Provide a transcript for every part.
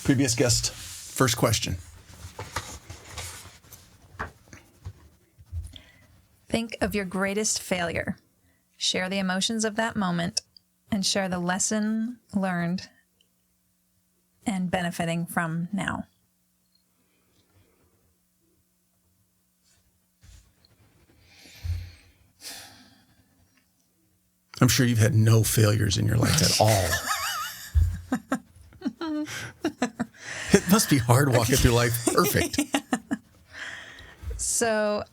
Previous guest, first question. Think of your greatest failure. Share the emotions of that moment and share the lesson learned and benefiting from now. I'm sure you've had no failures in your life at all. It must be hard walking through life perfect. Yeah. So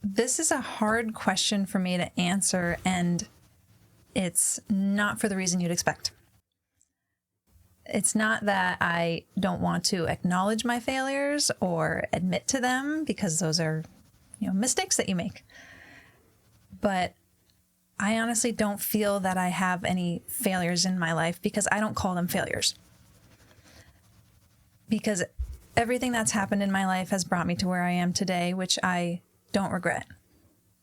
this is a hard question for me to answer, and it's not for the reason you'd expect. It's not that I don't want to acknowledge my failures or admit to them, because those are, mistakes that you make. But I honestly don't feel that I have any failures in my life, because I don't call them failures. Because everything that's happened in my life has brought me to where I am today, which I don't regret.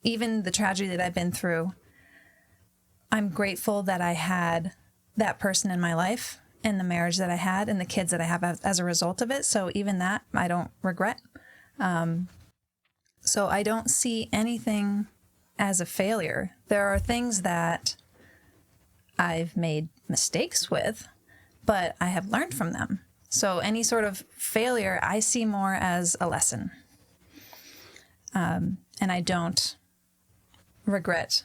Even the tragedy that I've been through, I'm grateful that I had that person in my life and the marriage that I had and the kids that I have as a result of it. So even that, I don't regret. So I don't see anything as a failure. There are things that I've made mistakes with, but I have learned from them. So any sort of failure, I see more as a lesson. And I don't regret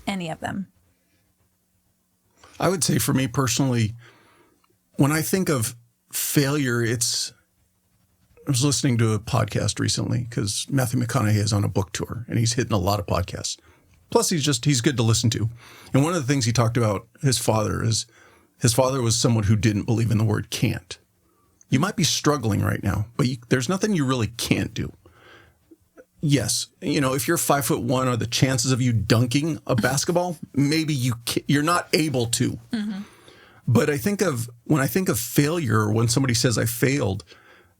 any of them. I would say for me personally, when I think of failure, I was listening to a podcast recently because Matthew McConaughey is on a book tour and he's hitting a lot of podcasts. Plus he's good to listen to. And one of the things he talked about his father was someone who didn't believe in the word can't. You might be struggling right now, but there's nothing you really can't do. Yes, if you're 5'1", are the chances of you dunking a basketball? Maybe you're not able to. Mm-hmm. But when I think of failure, or when somebody says I failed,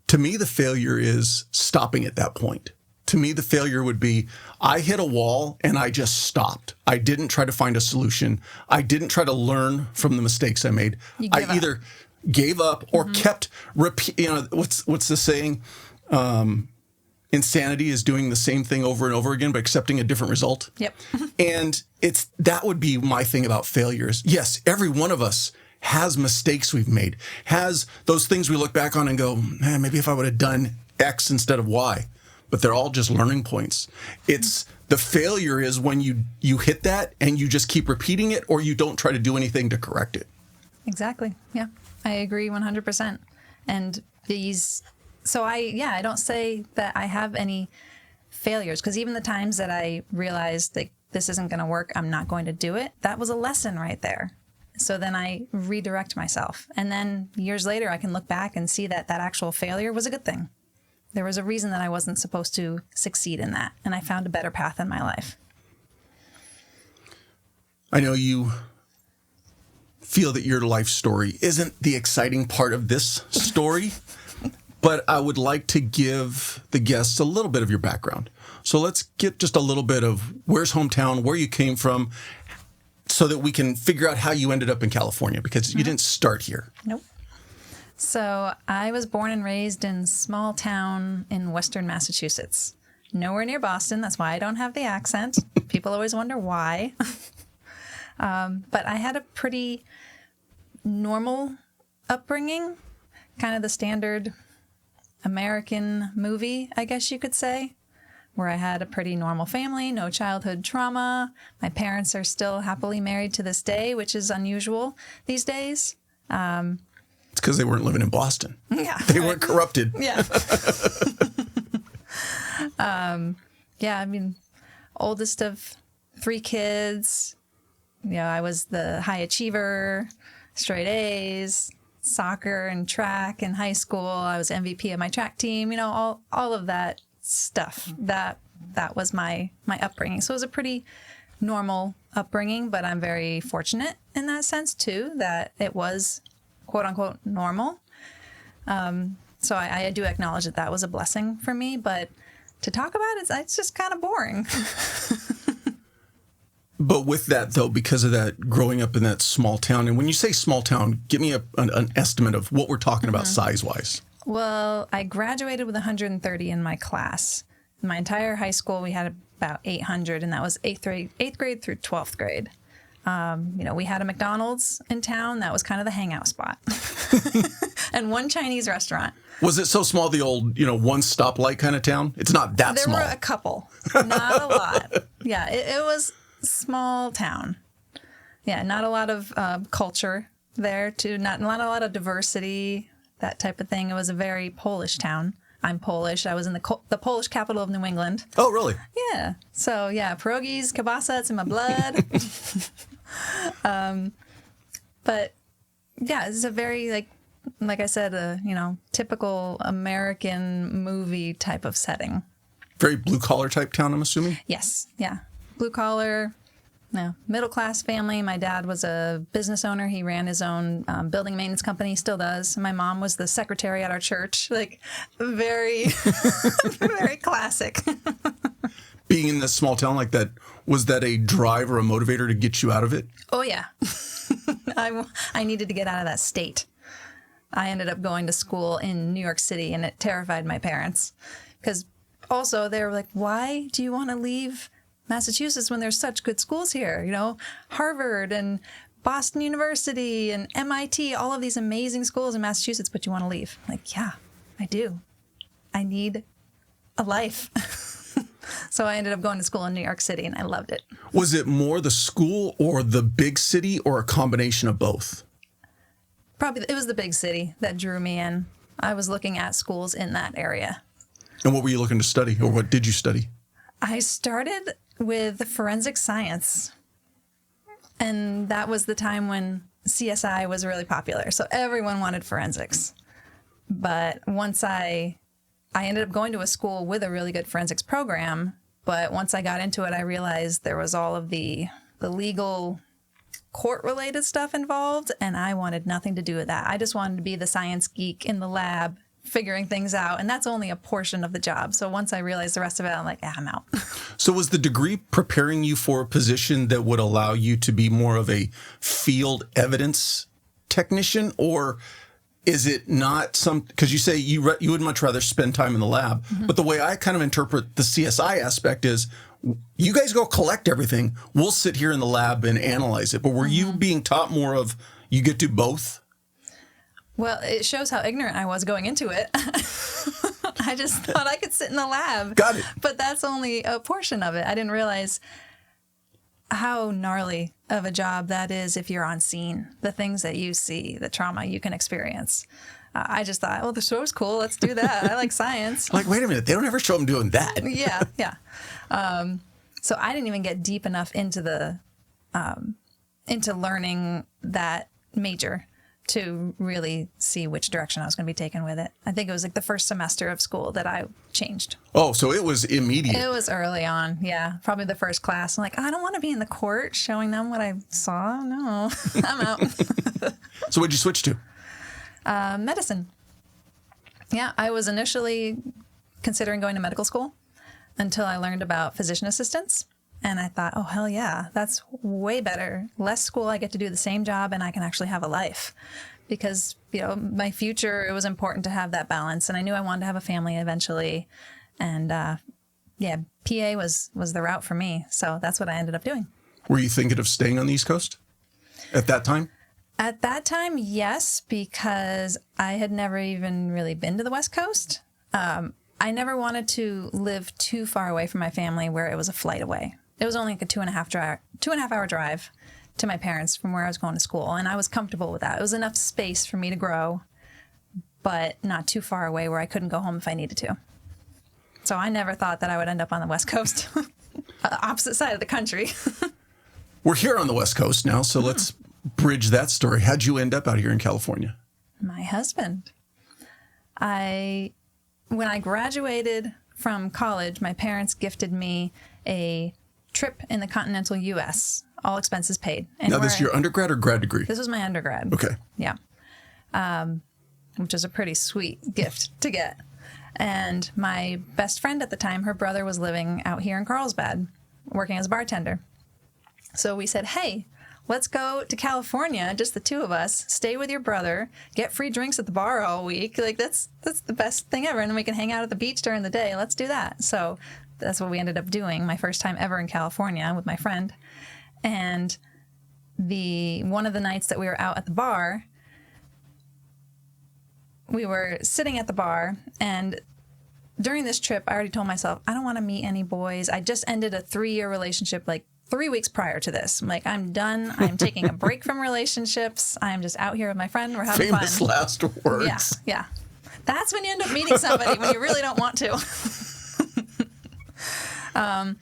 to me the failure is stopping at that point. To me the failure would be I hit a wall and I just stopped. I didn't try to find a solution. I didn't try to learn from the mistakes I made. I either gave up or kept what's the saying? Insanity is doing the same thing over and over again, but accepting a different result. Yep. And that would be my thing about failures. Yes, every one of us has mistakes we've made, has those things we look back on and go, man, maybe if I would have done X instead of Y, but they're all just learning points. It's the failure is when you hit that and you just keep repeating it, or you don't try to do anything to correct it. Exactly. Yeah, I agree 100%. And so I don't say that I have any failures, because even the times that I realized that this isn't going to work, I'm not going to do it, that was a lesson right there. So then I redirect myself. And then years later, I can look back and see that actual failure was a good thing. There was a reason that I wasn't supposed to succeed in that. And I found a better path in my life. I know you feel that your life story isn't the exciting part of this story. But I would like to give the guests a little bit of your background. So let's get just a little bit of where's hometown, where you came from, so that we can figure out how you ended up in California, because you didn't start here. Nope. So I was born and raised in a small town in Western Massachusetts. Nowhere near Boston. That's why I don't have the accent. People always wonder why. But I had a pretty normal upbringing, kind of the standard American movie, I guess you could say, where I had a pretty normal family, no childhood trauma. My parents are still happily married to this day, which is unusual these days. It's because they weren't living in Boston. Yeah. They weren't corrupted. Yeah. Oldest of 3 kids. I was the high achiever, straight A's, soccer and track in high school. I was MVP of my track team, all of that stuff. That was my upbringing. So it was a pretty normal upbringing, but I'm very fortunate in that sense too, that it was quote unquote normal. So I do acknowledge that was a blessing for me, but to talk about it's just kind of boring. But with that, though, because of that, growing up in that small town, and when you say small town, give me an estimate of what we're talking about size-wise. Well, I graduated with 130 in my class. My entire high school, we had about 800, and that was eighth grade through 12th grade. We had a McDonald's in town. That was kind of the hangout spot. And one Chinese restaurant. Was it so small, the old, one stoplight kind of town? It's not that small. There were a couple, not a lot. Yeah, it was small town. Yeah, not a lot of culture there, too. Not a lot of diversity, that type of thing. It was a very Polish town. I'm Polish. I was in the Polish capital of New England. Oh, really? Yeah. So, yeah, pierogies, kielbasa, it's in my blood. But, yeah, it's a very, like I said, typical American movie type of setting. Very blue-collar type town, I'm assuming? Yes. Yeah. Blue-collar, middle-class family. My dad was a business owner. He ran his own building maintenance company, still does. My mom was the secretary at our church. Very, very classic. Being in this small town like that, was that a drive or a motivator to get you out of it? Oh, yeah. I needed to get out of that state. I ended up going to school in New York City, and it terrified my parents. Because also they were like, why do you want to leave Massachusetts when there's such good schools here? Harvard and Boston University and MIT, all of these amazing schools in Massachusetts, but you want to leave. I'm like, yeah, I do. I need a life. So I ended up going to school in New York City, and I loved it. Was it more the school or the big city, or a combination of both? Probably it was the big city that drew me in. I was looking at schools in that area. And what were you looking to study, or what did you study? I started with forensic science. And that was the time when CSI was really popular. So everyone wanted forensics. But once I ended up going to a school with a really good forensics program. But once I got into it, I realized there was all of the legal court-related stuff involved, and I wanted nothing to do with that. I just wanted to be the science geek in the lab, figuring things out, and that's only a portion of the job. So once I realized the rest of it, I'm like, I'm out. So was the degree preparing you for a position that would allow you to be more of a field evidence technician, or is it not because you say you would much rather spend time in the lab, but the way I kind of interpret the CSI aspect is you guys go collect everything. We'll sit here in the lab and analyze it. But were you being taught more of you get to both? Well, it shows how ignorant I was going into it. I just thought I could sit in the lab. Got it. But that's only a portion of it. I didn't realize how gnarly of a job that is if you're on scene. The things that you see, the trauma you can experience. I just thought, well, the show's cool. Let's do that. I like science. Like, wait a minute. They don't ever show them doing that. Yeah. So I didn't even get deep enough into into learning that major to really see which direction I was going to be taken with it. I think it was the first semester of school that I changed. Oh, so it was immediate. It was early on, yeah. Probably the first class. I'm like, I don't want to be in the court showing them what I saw. No, I'm out. So what'd you switch to? Medicine. Yeah, I was initially considering going to medical school until I learned about physician assistants. And I thought, oh, hell yeah, that's way better. Less school, I get to do the same job, and I can actually have a life. Because, my future, it was important to have that balance. And I knew I wanted to have a family eventually. And, PA was the route for me. So that's what I ended up doing. Were you thinking of staying on the East Coast at that time? At that time, yes, because I had never even really been to the West Coast. I never wanted to live too far away from my family where it was a flight away. It was only a 2.5 hour drive to my parents from where I was going to school. And I was comfortable with that. It was enough space for me to grow, but not too far away where I couldn't go home if I needed to. So I never thought that I would end up on the West Coast, opposite side of the country. We're here on the West Coast now, so let's bridge that story. How'd you end up out here in California? My husband. When I graduated from college, my parents gifted me a trip in the continental U.S., all expenses paid. And now, this is your undergrad or grad degree? This was my undergrad. Okay. Yeah. Which is a pretty sweet gift to get. And my best friend at the time, her brother was living out here in Carlsbad, working as a bartender. So we said, hey, let's go to California, just the two of us, stay with your brother, get free drinks at the bar all week. Like, that's the best thing ever. And then we can hang out at the beach during the day. Let's do that. So that's what we ended up doing, my first time ever in California with my friend. And one of the nights that we were out at the bar, we were sitting at the bar, and during this trip, I already told myself, I don't want to meet any boys. I just ended a 3-year relationship, like 3 weeks prior to this. I'm like, I'm done. I'm taking a break from relationships. I'm just out here with my friend. We're having Famous fun. last words. Yeah. That's when you end up meeting somebody when you really don't want to. And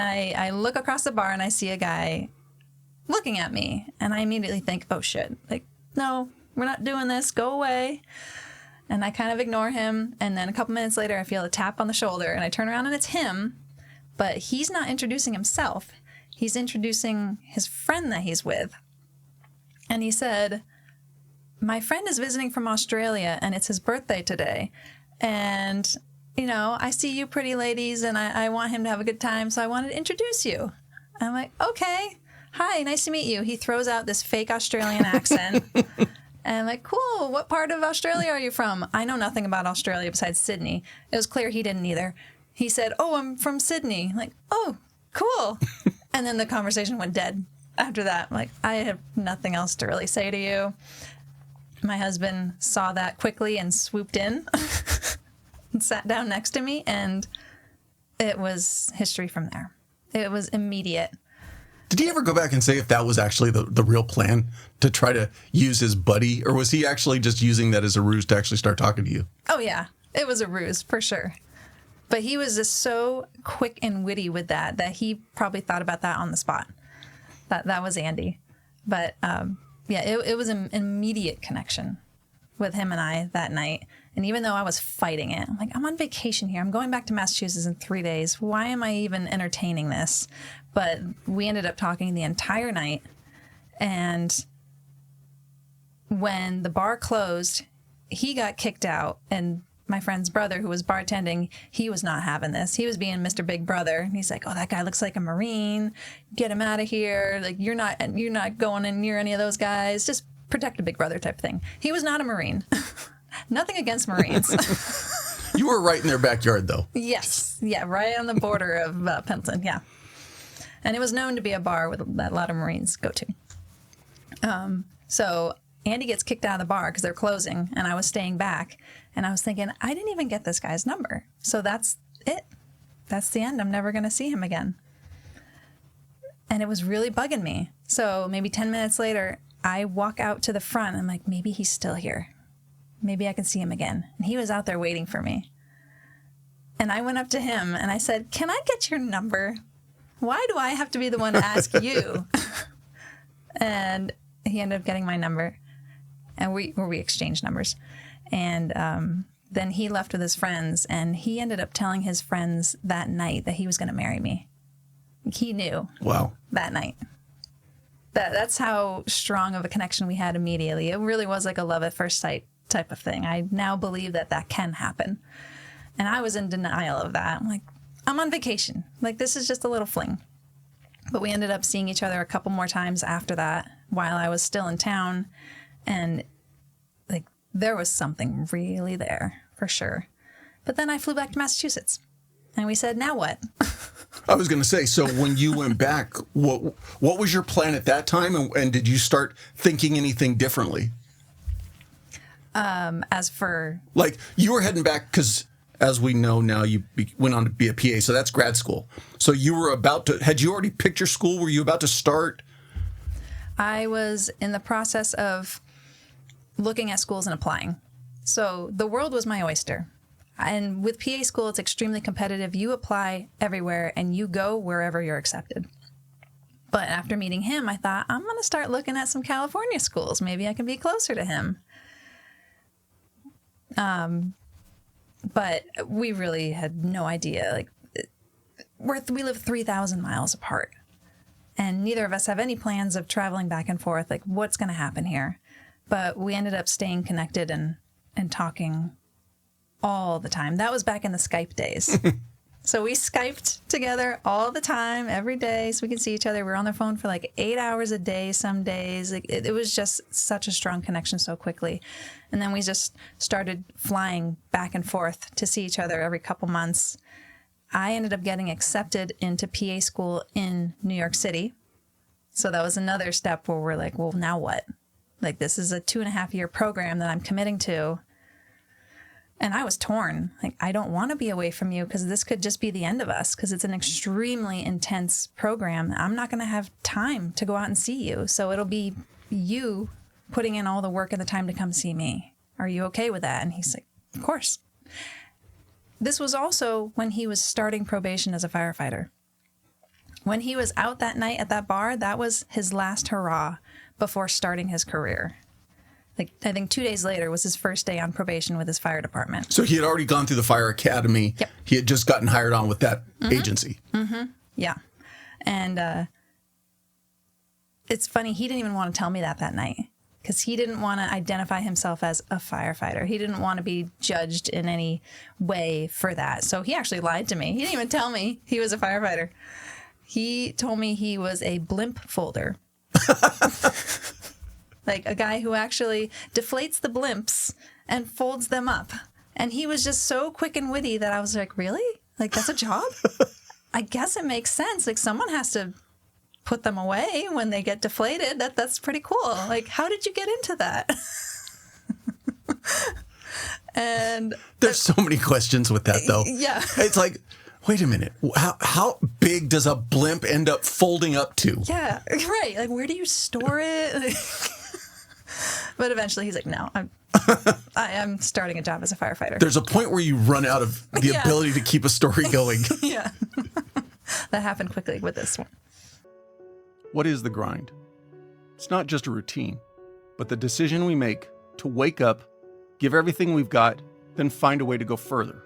I look across the bar and I see a guy looking at me, and I immediately think, oh shit, like, no, we're not doing this. Go away. And I kind of ignore him. And then a couple minutes later, I feel a tap on the shoulder, and I turn around and it's him, but he's not introducing himself. He's introducing his friend that he's with. And he said, my friend is visiting from Australia and it's his birthday today. And, you know, I see you pretty ladies and I want him to have a good time. So I wanted to introduce you. I'm like, okay, hi, nice to meet you. He throws out this fake Australian accent. And I'm like, cool, what part of Australia are you from? I know nothing about Australia besides Sydney. It was clear he didn't either. He said, oh, I'm from Sydney. I'm like, oh, cool. And then the conversation went dead after that. I'm like, I have nothing else to really say to you. My husband saw that quickly and swooped in and sat down next to me, and it was history from there. It was immediate. Did he ever go back and say if that was actually the real plan, to try to use his buddy, or was he actually just using that as a ruse to actually start talking to you? Oh, yeah. It was a ruse, for sure. But he was just so quick and witty with that he probably thought about that on the spot. That was Andy. But, yeah, it was an immediate connection with him and I that night. And even though I was fighting it, I'm like, I'm on vacation here. I'm going back to Massachusetts in 3 days. Why am I even entertaining this? But we ended up talking the entire night. And when the bar closed, he got kicked out. And my friend's brother, who was bartending, he was not having this. He was being Mr. Big Brother. And he's like, oh, that guy looks like a Marine. Get him out of here. Like, you're not going in near any of those guys. Just protect a Big Brother type thing. He was not a Marine. Nothing against Marines. You were right in their backyard, though. Yes. Yeah, right on the border of Pendleton. Yeah. And it was known to be a bar that a lot of Marines go to. So Andy gets kicked out of the bar because they're closing, and I was staying back. And I was thinking, I didn't even get this guy's number. So that's it. That's the end. I'm never going to see him again. And it was really bugging me. So maybe 10 minutes later, I walk out to the front. I'm like, maybe he's still here. Maybe I can see him again. And he was out there waiting for me. And I went up to him and I said, can I get your number? Why do I have to be the one to ask you? And he ended up getting my number. And we exchanged numbers. And then he left with his friends. And he ended up telling his friends that night that he was going to marry me. He knew. Wow. That night. That's how strong of a connection we had immediately. It really was like a love at first sight type of thing. I now believe that can happen. And I was in denial of that. I'm like, I'm on vacation. Like, this is just a little fling. But we ended up seeing each other a couple more times after that while I was still in town. And, like, there was something really there, for sure. But then I flew back to Massachusetts. And we said, now what? I was going to say, so when you went back, what was your plan at that time? And did you start thinking anything differently? As for... Like, you were heading back because, as we know now, you went on to be a PA, so that's grad school. So you were about to... Had you already picked your school? Were you about to start? I was in the process of looking at schools and applying. So the world was my oyster. And with PA school, it's extremely competitive. You apply everywhere and you go wherever you're accepted. But after meeting him, I thought, I'm going to start looking at some California schools. Maybe I can be closer to him. But we really had no idea. Like, we live 3,000 miles apart. And neither of us have any plans of traveling back and forth. Like, what's going to happen here? But we ended up staying connected and talking all the time. That was back in the Skype days. So we Skyped together all the time, every day, so we could see each other. We were on the phone for like 8 hours a day some days. Like it was just such a strong connection so quickly. And then we just started flying back and forth to see each other every couple months. I ended up getting accepted into PA school in New York City. So that was another step where we're like, well, now what? Like, this is a 2.5-year program that I'm committing to. And I was torn. Like, I don't want to be away from you because this could just be the end of us because it's an extremely intense program. I'm not going to have time to go out and see you. So it'll be you putting in all the work and the time to come see me. Are you okay with that? And he's like, of course. This was also when he was starting probation as a firefighter. When he was out that night at that bar, that was his last hurrah before starting his career. Like, I think 2 days later was his first day on probation with his fire department. So he had already gone through the fire academy. Yep. He had just gotten hired on with that agency. Mm-hmm. Yeah. And it's funny, he didn't even want to tell me that night because he didn't want to identify himself as a firefighter. He didn't want to be judged in any way for that. So he actually lied to me. He didn't even tell me he was a firefighter. He told me he was a blimp folder. Like a guy who actually deflates the blimps and folds them up. And he was just so quick and witty that I was like, really? Like, that's a job? I guess it makes sense. Like, someone has to put them away when they get deflated. That's pretty cool. Like, how did you get into that? And there's so many questions with that, though. Yeah. It's like, wait a minute. How big does a blimp end up folding up to? Yeah, right. Like, where do you store it? But eventually he's like, no, I am starting a job as a firefighter. There's a point where you run out of the ability to keep a story going. Yeah. That happened quickly with this one. What is the grind? It's not just a routine, but the decision we make to wake up, give everything we've got, then find a way to go further.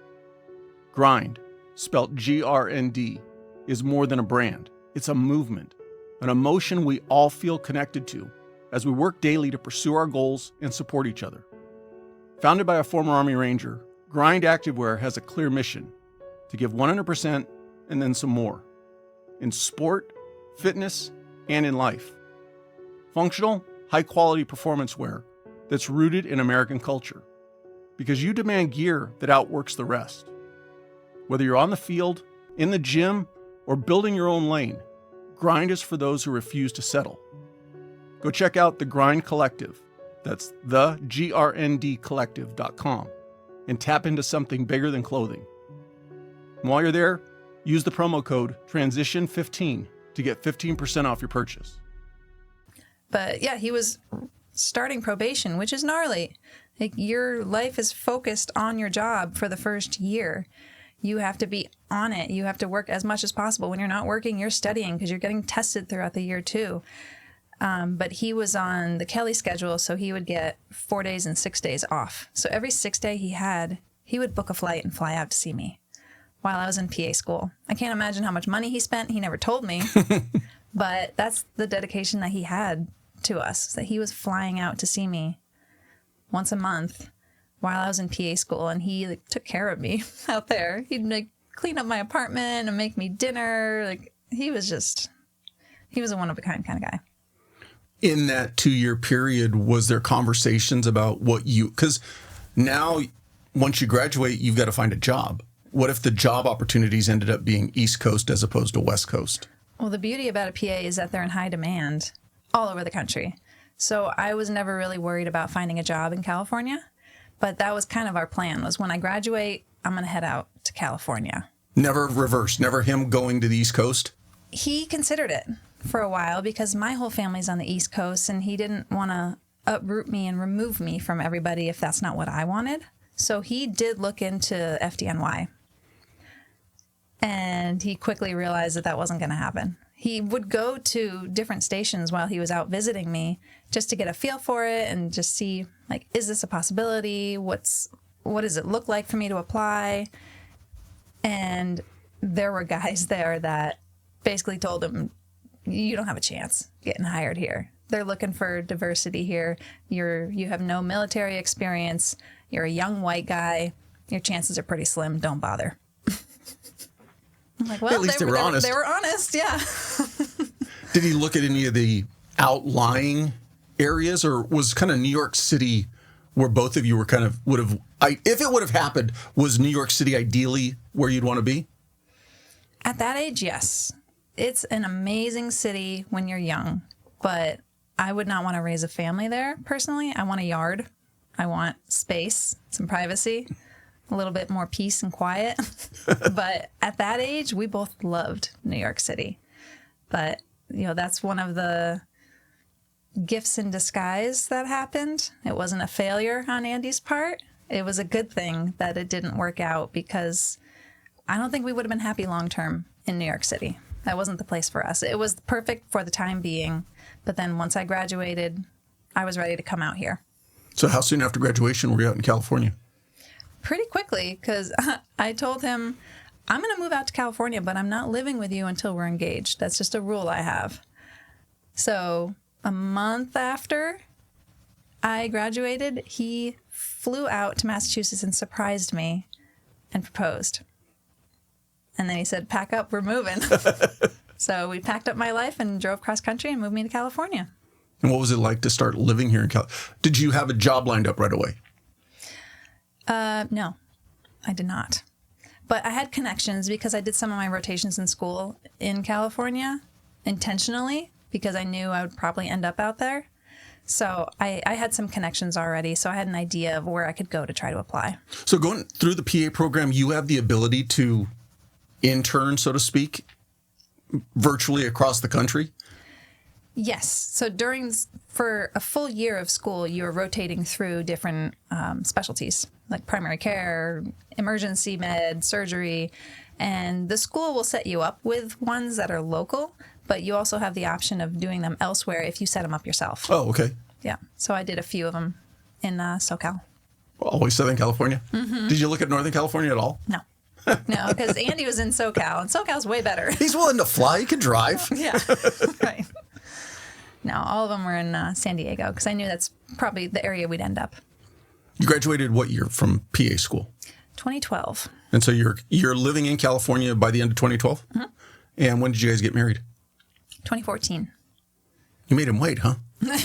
Grind, spelt GRND, is more than a brand. It's a movement, an emotion we all feel connected to as we work daily to pursue our goals and support each other. Founded by a former Army Ranger, Grind Activewear has a clear mission: to give 100% and then some more. In sport, fitness, and in life. Functional, high-quality performance wear that's rooted in American culture. Because you demand gear that outworks the rest. Whether you're on the field, in the gym, or building your own lane, Grind is for those who refuse to settle. Go check out the Grind Collective, that's thegrndcollective.com, and tap into something bigger than clothing. And while you're there, use the promo code TRANSITION15 to get 15% off your purchase. But yeah, he was starting probation, which is gnarly. Like, your life is focused on your job for the first year. You have to be on it. You have to work as much as possible. When you're not working, you're studying because you're getting tested throughout the year too. But he was on the Caylie schedule, so he would get 4 days and 6 days off. So every 6th day he would book a flight and fly out to see me while I was in PA school. I can't imagine how much money he spent. He never told me. But that's the dedication that he had to us, that he was flying out to see me once a month while I was in PA school, and he took care of me out there. He'd clean up my apartment and make me dinner. Like, he was a one-of-a-kind kind of guy. In that 2-year period, was there conversations about because now once you graduate, you've got to find a job. What if the job opportunities ended up being East Coast as opposed to West Coast? Well, the beauty about a PA is that they're in high demand all over the country. So I was never really worried about finding a job in California, but that was kind of our plan, was when I graduate, I'm going to head out to California. Never reversed, never him going to the East Coast? He considered it for a while because my whole family's on the East Coast, and he didn't want to uproot me and remove me from everybody if that's not what I wanted. So he did look into FDNY. And he quickly realized that wasn't going to happen. He would go to different stations while he was out visiting me just to get a feel for it and just see, like, is this a possibility? What does it look like for me to apply? And there were guys there that basically told him, you don't have a chance getting hired here. They're looking for diversity here. You have no military experience. You're a young white guy. Your chances are pretty slim. Don't bother. I'm like, well, at least they were honest. They were honest, yeah. Did he look at any of the outlying areas, or was kind of New York City where both of you were kind of if it would have happened, was New York City ideally where you'd want to be? At that age, yes. It's an amazing city when you're young, but I would not want to raise a family there personally. I want a yard. I want space, some privacy, a little bit more peace and quiet. But at that age, we both loved New York City. But, that's one of the gifts in disguise that happened. It wasn't a failure on Andy's part. It was a good thing that it didn't work out, because I don't think we would have been happy long term in New York City. That wasn't the place for us. It was perfect for the time being. But then once I graduated, I was ready to come out here. So how soon after graduation were you out in California? Pretty quickly, because I told him, I'm going to move out to California, but I'm not living with you until we're engaged. That's just a rule I have. So a month after I graduated, he flew out to Massachusetts and surprised me and proposed. And then he said, pack up, we're moving. So we packed up my life and drove cross country and moved me to California. And what was it like to start living here in California? Did you have a job lined up right away? No, I did not. But I had connections because I did some of my rotations in school in California intentionally, because I knew I would probably end up out there. So I had some connections already. So I had an idea of where I could go to try to apply. So going through the PA program, you have the ability to intern, so to speak, virtually across the country? Yes. So for a full year of school, you're rotating through different specialties like primary care, emergency med, surgery, and the school will set you up with ones that are local, but you also have the option of doing them elsewhere if you set them up yourself. Oh, okay. Yeah. So I did a few of them in SoCal. Always Southern California? Mm-hmm. Did you look at Northern California at all? No. No, because Andy was in SoCal, and SoCal's way better. He's willing to fly. He can drive. Yeah, right. No, all of them were in San Diego, because I knew that's probably the area we'd end up. You graduated what year from PA school? 2012. And so you're living in California by the end of 2012? Mm-hmm. And when did you guys get married? 2014. You made him wait, huh? There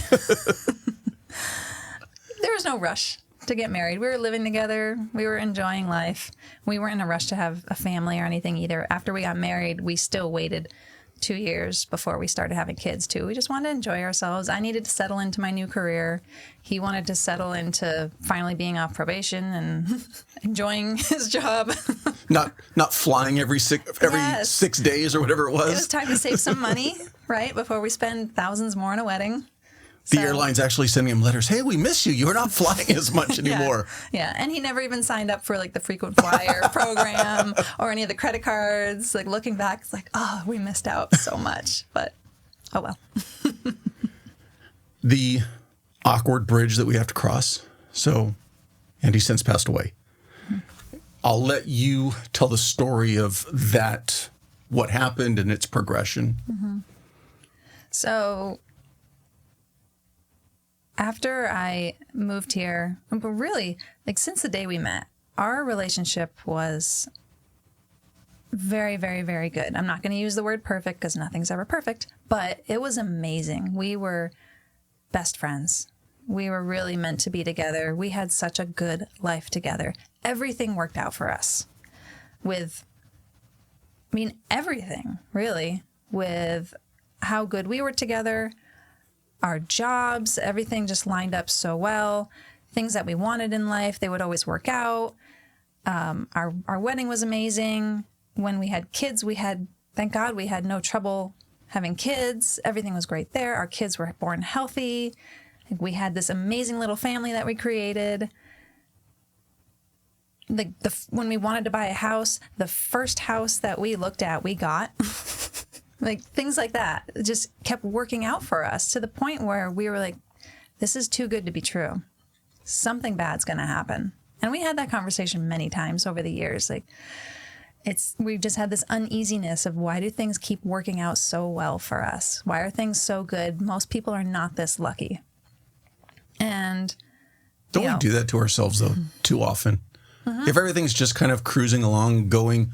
was no rush to get married. We were living together. We were enjoying life. We weren't in a rush to have a family or anything either. After we got married, we still waited 2 years before we started having kids too. We just wanted to enjoy ourselves. I needed to settle into my new career. He wanted to settle into finally being off probation and enjoying his job. Not flying every 6 days or whatever it was. It was time to save some money, right? Before we spend thousands more on a wedding. The airline's actually sending him letters. Hey, we miss you. You're not flying as much anymore. Yeah. And he never even signed up for like the frequent flyer program or any of the credit cards. Like looking back, it's like, oh, we missed out so much. But oh well. The awkward bridge that we have to cross. So Andy since passed away. Mm-hmm. I'll let you tell the story of that, what happened and its progression. Mm-hmm. So after I moved here, but really, like since the day we met, our relationship was very, very, very good. I'm not going to use the word perfect because nothing's ever perfect, but it was amazing. We were best friends. We were really meant to be together. We had such a good life together. Everything worked out for us everything really, with how good we were together. Our jobs, everything just lined up so well. Things that we wanted in life, they would always work out. Our wedding was amazing. When we had kids, thank God we had no trouble having kids. Everything was great there. Our kids were born healthy. We had this amazing little family that we created. When we wanted to buy a house, the first house that we looked at, we got. Like things like that just kept working out for us to the point where we were like, this is too good to be true. Something bad's going to happen. And we had that conversation many times over the years. Like we've just had this uneasiness of why do things keep working out so well for us? Why are things so good? Most people are not this lucky. And don't we do that to ourselves though too often? Mm-hmm. If everything's just kind of cruising along, going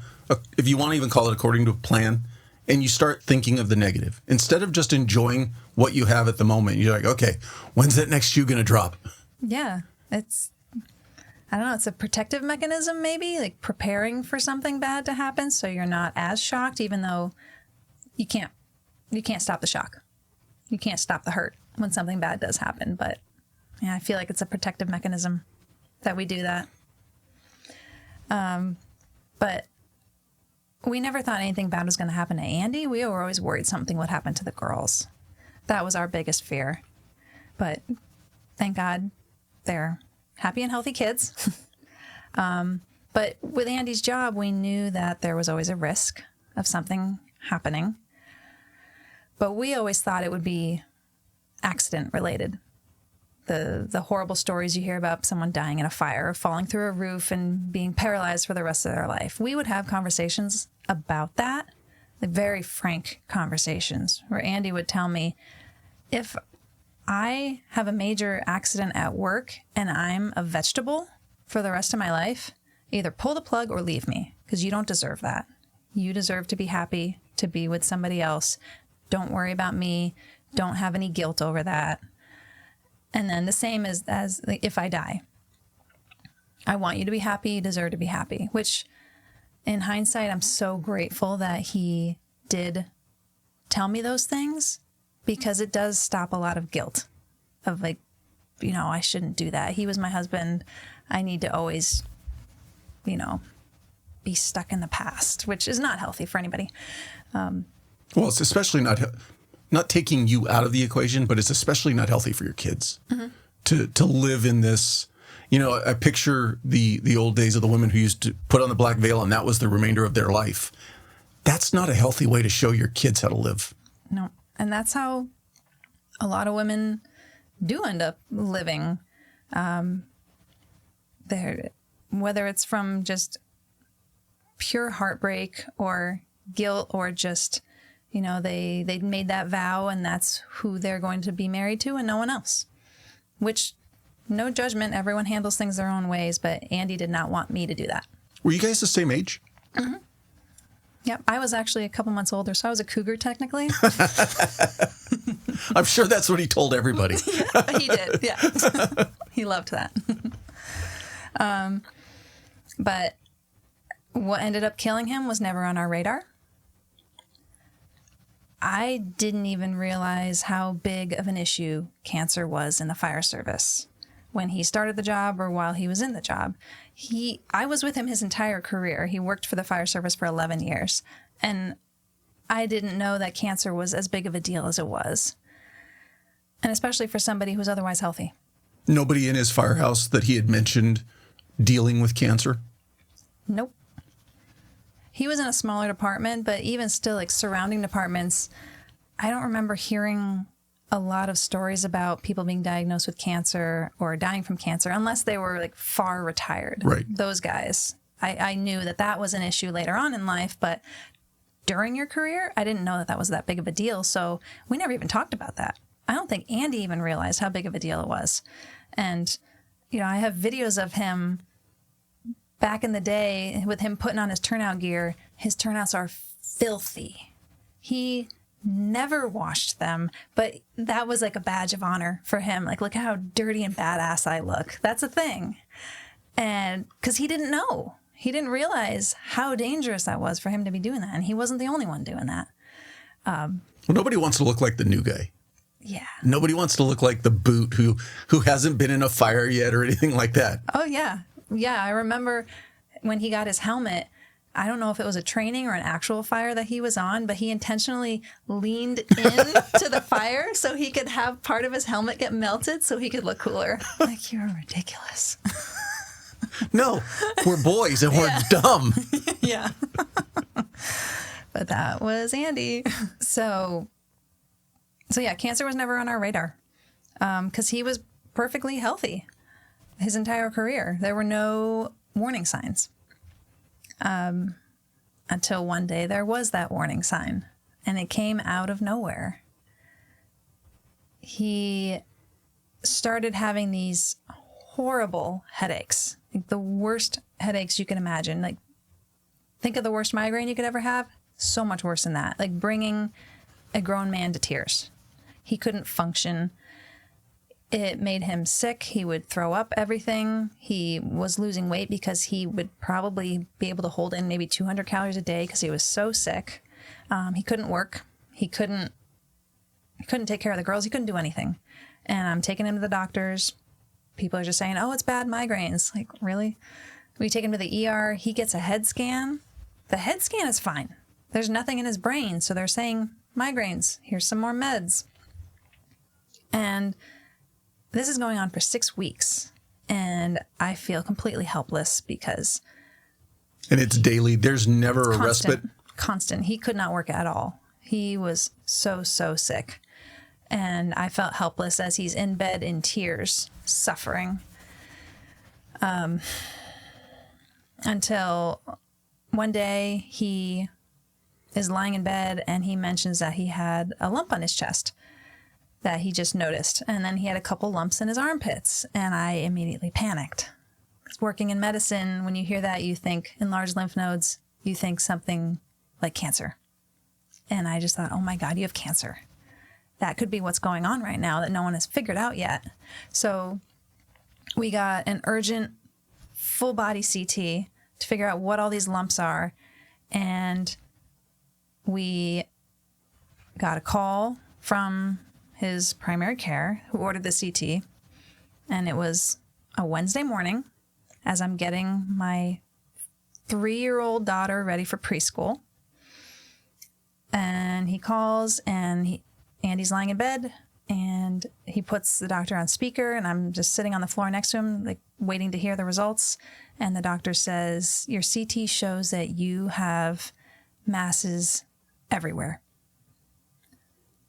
if you want to even call it according to a plan, and you start thinking of the negative. Instead of just enjoying what you have at the moment, you're like, okay, when's that next shoe going to drop? Yeah. I don't know, it's a protective mechanism maybe, like preparing for something bad to happen so you're not as shocked, even though you can't stop the shock. You can't stop the hurt when something bad does happen. But yeah, I feel like it's a protective mechanism that we do that. But we never thought anything bad was going to happen to Andy. We were always worried something would happen to the girls. That was our biggest fear. But thank God they're happy and healthy kids. But with Andy's job, we knew that there was always a risk of something happening. But we always thought it would be accident related. The horrible stories you hear about someone dying in a fire or falling through a roof and being paralyzed for the rest of their life. We would have conversations about that, like very frank conversations, where Andy would tell me, if I have a major accident at work and I'm a vegetable for the rest of my life, either pull the plug or leave me, because you don't deserve that. You deserve to be happy, to be with somebody else. Don't worry about me. Don't have any guilt over that. And then the same as like, if I die, I want you to be happy. You deserve to be happy, which in hindsight, I'm so grateful that he did tell me those things, because it does stop a lot of guilt of like, you know, I shouldn't do that. He was my husband. I need to always, you know, be stuck in the past, which is not healthy for anybody. Well, it's especially not taking you out of the equation, but it's especially not healthy for your kids to live in this. You know, I picture the old days of the women who used to put on the black veil and that was the remainder of their life. That's not a healthy way to show your kids how to live. No. And that's how a lot of women do end up living. Whether it's from just pure heartbreak or guilt, or just, you know, they made that vow and that's who they're going to be married to and no one else. Which, no judgment, everyone handles things their own ways, but Andy did not want me to do that. Were you guys the same age? Mm-hmm. Yep, I was actually a couple months older, so I was a cougar technically. I'm sure that's what he told everybody. Yeah, he did, yeah. He loved that. But what ended up killing him was never on our radar. I didn't even realize how big of an issue cancer was in the fire service when he started the job or while he was in the job. I was with him his entire career. He worked for the fire service for 11 years. And I didn't know that cancer was as big of a deal as it was. And especially for somebody who's otherwise healthy. Nobody in his firehouse that he had mentioned dealing with cancer? Nope. He was in a smaller department, but even still, like surrounding departments, I don't remember hearing a lot of stories about people being diagnosed with cancer or dying from cancer, unless they were like far retired. Right. Those guys. I knew that was an issue later on in life, but during your career, I didn't know that was that big of a deal. So we never even talked about that. I don't think Andy even realized how big of a deal it was. And, you know, I have videos of him back in the day with him putting on his turnout gear. His turnouts are filthy. He never washed them, but that was like a badge of honor for him. Like, look how dirty and badass I look. That's a thing. And because he didn't know. He didn't realize how dangerous that was for him to be doing that. And he wasn't the only one doing that. Well, nobody wants to look like the new guy. Yeah. Nobody wants to look like the boot who hasn't been in a fire yet or anything like that. Oh, yeah. Yeah, I remember when he got his helmet, I don't know if it was a training or an actual fire that he was on, but he intentionally leaned into the fire so he could have part of his helmet get melted so he could look cooler. Like, you're ridiculous. No, we're boys and we're dumb. Yeah. But that was Andy. So yeah, cancer was never on our radar because he was perfectly healthy his entire career. There were no warning signs until one day there was that warning sign, and it came out of nowhere. He started having these horrible headaches, like the worst headaches you can imagine, like think of the worst migraine you could ever have. So much worse than that. Like bringing a grown man to tears. He couldn't function. It made him sick. He would throw up everything. He was losing weight because he would probably be able to hold in maybe 200 calories a day because he was so sick. He couldn't work. He couldn't take care of the girls. He couldn't do anything. And I'm taking him to the doctors. People are just saying, oh, it's bad migraines. Like, really? We take him to the ER. He gets a head scan. The head scan is fine. There's nothing in his brain. So they're saying, migraines, here's some more meds. And this is going on for 6 weeks. And I feel completely helpless because... And it's daily. There's never a respite. Constant. He could not work at all. He was so sick. And I felt helpless as he's in bed in tears, suffering. Until one day he is lying in bed and he mentions that he had a lump on his chest that he just noticed. And then he had a couple lumps in his armpits. And I immediately panicked. Because working in medicine, when you hear that, you think enlarged lymph nodes, you think something like cancer. And I just thought, oh my God, you have cancer. That could be what's going on right now that no one has figured out yet. So we got an urgent full body CT to figure out what all these lumps are. And we got a call from his primary care who ordered the CT. And it was a Wednesday morning as I'm getting my 3-year-old daughter ready for preschool. And he calls and Andy's lying in bed and he puts the doctor on speaker and I'm just sitting on the floor next to him, like waiting to hear the results. And the doctor says, your CT shows that you have masses everywhere,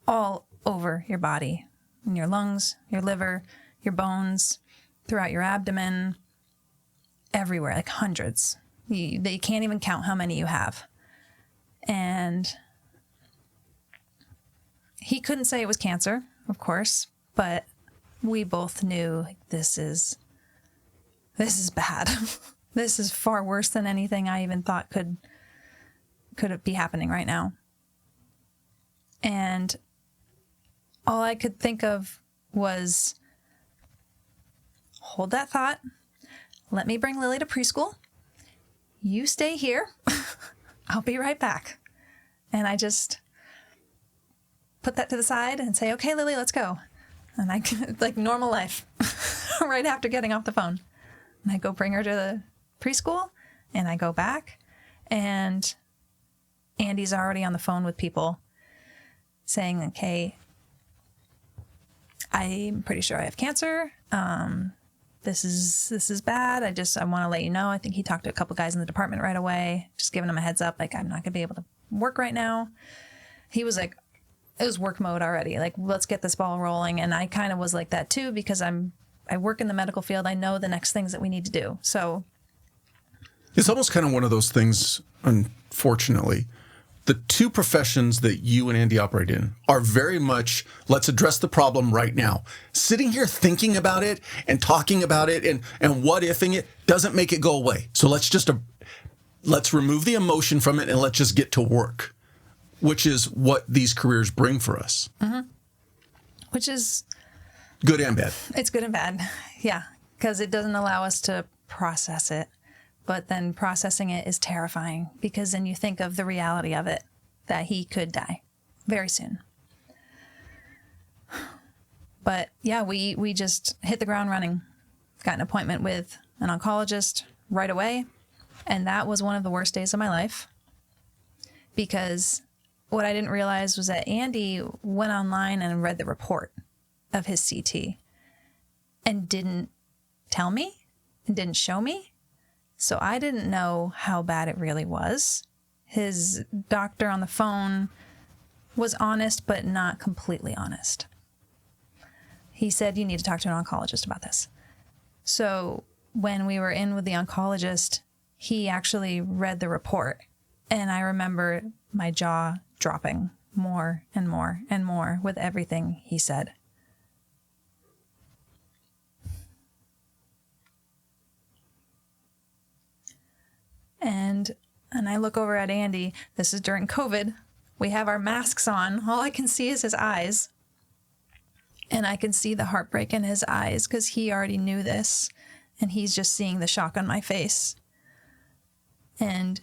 all over your body, in your lungs, your liver, your bones, throughout your abdomen, everywhere, like hundreds. You can't even count how many you have. And he couldn't say it was cancer, of course, but we both knew this is bad. This is far worse than anything I even thought could be happening right now. And all I could think of was, hold that thought. Let me bring Lily to preschool. You stay here. I'll be right back. And I just put that to the side and say, okay, Lily, let's go. And I like normal life right after getting off the phone. And I go bring her to the preschool and I go back and Andy's already on the phone with people saying, okay, I'm pretty sure I have cancer. This is bad. I want to let you know. I think he talked to a couple guys in the department right away, just giving them a heads up. Like, I'm not going to be able to work right now. He was like, it was work mode already. Like, let's get this ball rolling. And I kind of was like that too, because I work in the medical field. I know the next things that we need to do. So it's almost kind of one of those things, unfortunately. The two professions that you and Andy operate in are very much, let's address the problem right now. Sitting here thinking about it and talking about it and what ifing it doesn't make it go away. So let's remove the emotion from it and let's just get to work, which is what these careers bring for us. Mm-hmm. Which is good and bad. It's good and bad. Yeah. Because it doesn't allow us to process it. But then processing it is terrifying because then you think of the reality of it, that he could die very soon. But yeah, we just hit the ground running. Got an appointment with an oncologist right away. And that was one of the worst days of my life. Because what I didn't realize was that Andy went online and read the report of his CT and didn't tell me and didn't show me. So I didn't know how bad it really was. His doctor on the phone was honest, but not completely honest. He said, you need to talk to an oncologist about this. So when we were in with the oncologist, he actually read the report. And I remember my jaw dropping more and more and more with everything he said. And And I look over at Andy. This is during COVID. We have our masks on. All I can see is his eyes. And I can see the heartbreak in his eyes because he already knew this. And he's just seeing the shock on my face. And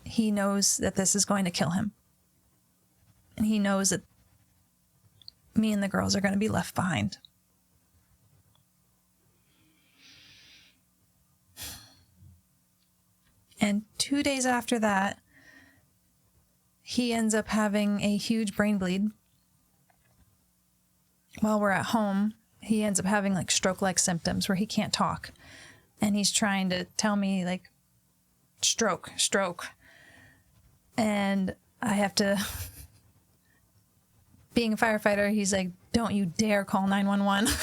he knows that this is going to kill him. And he knows that me and the girls are going to be left behind. And 2 days after that, he ends up having a huge brain bleed. While we're at home, he ends up having like stroke-like symptoms where he can't talk. And he's trying to tell me like, stroke. And I have to, being a firefighter, he's like, don't you dare call 911.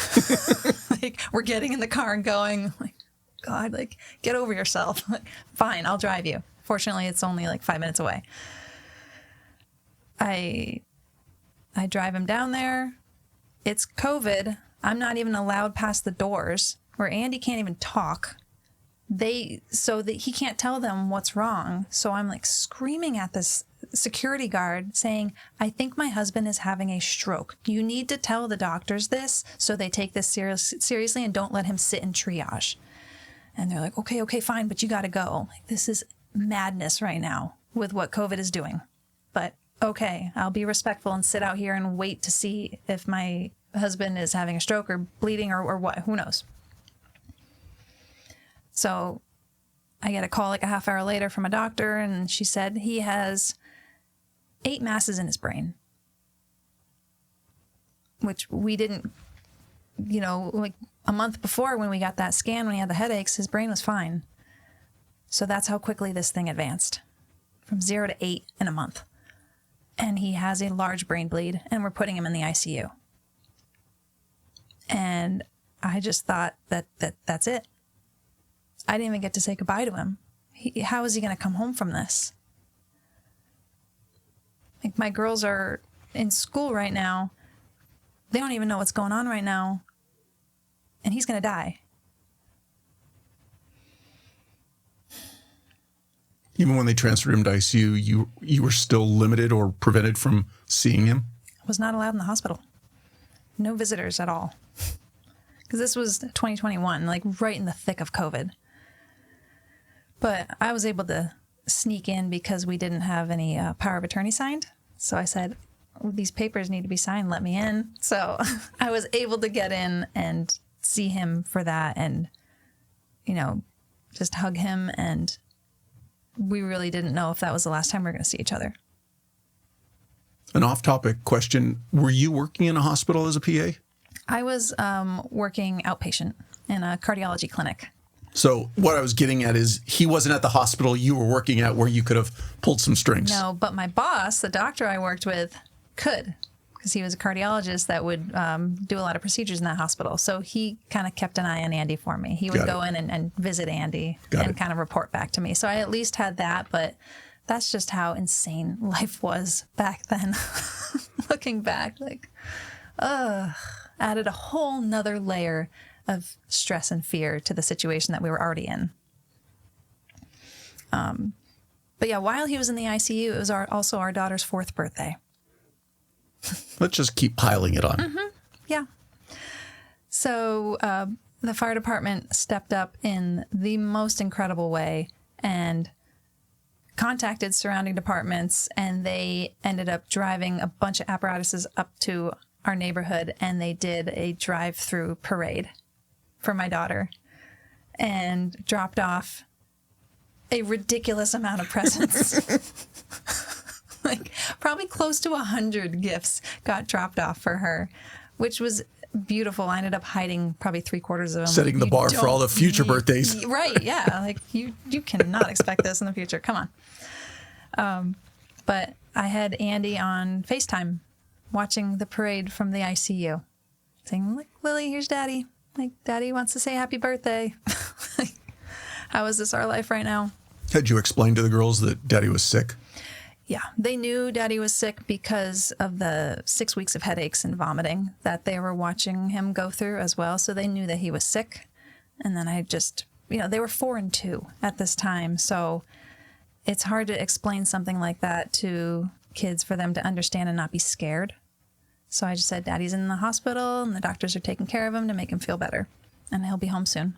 Like, we're getting in the car and going, like, God, like, get over yourself. Like, fine, I'll drive you. Fortunately, it's only like 5 minutes away. I drive him down there. It's COVID. I'm not even allowed past the doors where Andy can't even talk. So that he can't tell them what's wrong. So I'm like screaming at this security guard saying, I think my husband is having a stroke. You need to tell the doctors this so they take this seriously and don't let him sit in triage. And they're like, okay, fine, but you got to go. Like, this is madness right now with what COVID is doing. But okay, I'll be respectful and sit out here and wait to see if my husband is having a stroke or bleeding or what, who knows. So I get a call like a half hour later from a doctor, and she said he has 8 masses in his brain, which we didn't, like a month before when we got that scan, when he had the headaches, his brain was fine. So that's how quickly this thing advanced, from 0 to 8 in a month. And he has a large brain bleed, and we're putting him in the ICU. And I just thought that's it. I didn't even get to say goodbye to him. How is he going to come home from this? Like, my girls are in school right now. They don't even know what's going on right now. And he's going to die. Even when they transferred him to ICU, you were still limited or prevented from seeing him? I was not allowed in the hospital. No visitors at all. Because this was 2021, like right in the thick of COVID. But I was able to sneak in because we didn't have any power of attorney signed. So I said, these papers need to be signed, let me in. So I was able to get in and see him for that and, just hug him. And we really didn't know if that was the last time we were going to see each other. An off-topic question. Were you working in a hospital as a PA? I was working outpatient in a cardiology clinic. So what I was getting at is he wasn't at the hospital you were working at where you could have pulled some strings. No, but my boss, the doctor I worked with, could, because he was a cardiologist that would do a lot of procedures in that hospital. So he kind of kept an eye on Andy for me. He would go in and visit Andy and kind of report back to me. So I at least had that, but that's just how insane life was back then. Looking back, like, added a whole nother layer of stress and fear to the situation that we were already in. But yeah, while he was in the ICU, it was also our daughter's 4th birthday. Let's just keep piling it on. Mm-hmm. Yeah. So the fire department stepped up in the most incredible way and contacted surrounding departments, and they ended up driving a bunch of apparatuses up to our neighborhood, and they did a drive-through parade for my daughter and dropped off a ridiculous amount of presents. Like, probably close to 100 gifts got dropped off for her, which was beautiful. I ended up hiding probably 3/4 of them. Setting the bar for all the future birthdays. Right, yeah. Like, you cannot expect this in the future. Come on. But I had Andy on FaceTime watching the parade from the ICU, saying, like, Lily, here's Daddy. Like, Daddy wants to say happy birthday. Like, how is this our life right now? Had you explained to the girls that Daddy was sick? Yeah, they knew Daddy was sick because of the 6 weeks of headaches and vomiting that they were watching him go through as well. So they knew that he was sick. And then I just, they were 4 and 2 at this time. So it's hard to explain something like that to kids for them to understand and not be scared. So I just said, Daddy's in the hospital and the doctors are taking care of him to make him feel better. And he'll be home soon.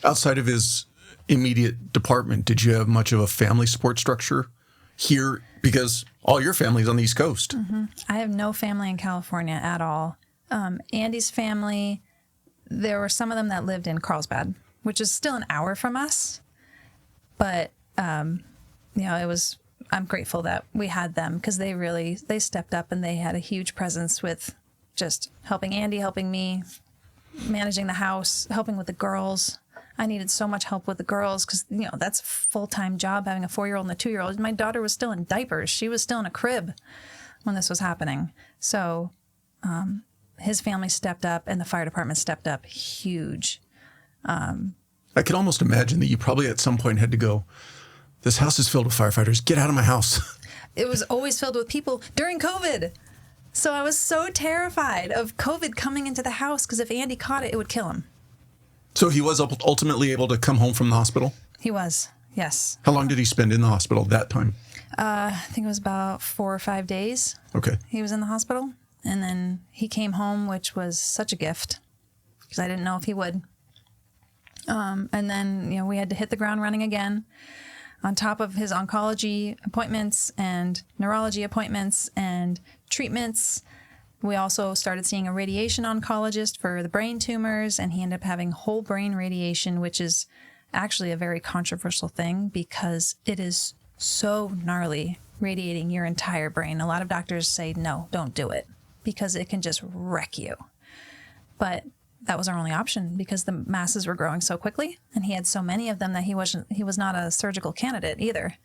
Outside of his immediate department, did you have much of a family support structure here? Because all your family's on the East Coast. Mm-hmm. I have no family in California at all. Andy's family, there were some of them that lived in Carlsbad, which is still an hour from us. But, I'm grateful that we had them because they stepped up and they had a huge presence with just helping Andy, helping me, managing the house, helping with the girls. I needed so much help with the girls because, that's a full-time job having a 4-year-old and a 2-year-old. My daughter was still in diapers. She was still in a crib when this was happening. So his family stepped up and the fire department stepped up huge. I can almost imagine that you probably at some point had to go, this house is filled with firefighters. Get out of my house. It was always filled with people during COVID. So I was so terrified of COVID coming into the house because if Andy caught it, it would kill him. So he was ultimately able to come home from the hospital? He was, yes. How long did he spend in the hospital that time? I think it was about 4 or 5 days. Okay. He was in the hospital. And then he came home, which was such a gift because I didn't know if he would. And then, we had to hit the ground running again on top of his oncology appointments and neurology appointments and treatments. We also started seeing a radiation oncologist for the brain tumors, and he ended up having whole brain radiation, which is actually a very controversial thing because it is so gnarly, radiating your entire brain. A lot of doctors say, no, don't do it because it can just wreck you. But that was our only option because the masses were growing so quickly, and he had so many of them that he was not a surgical candidate either.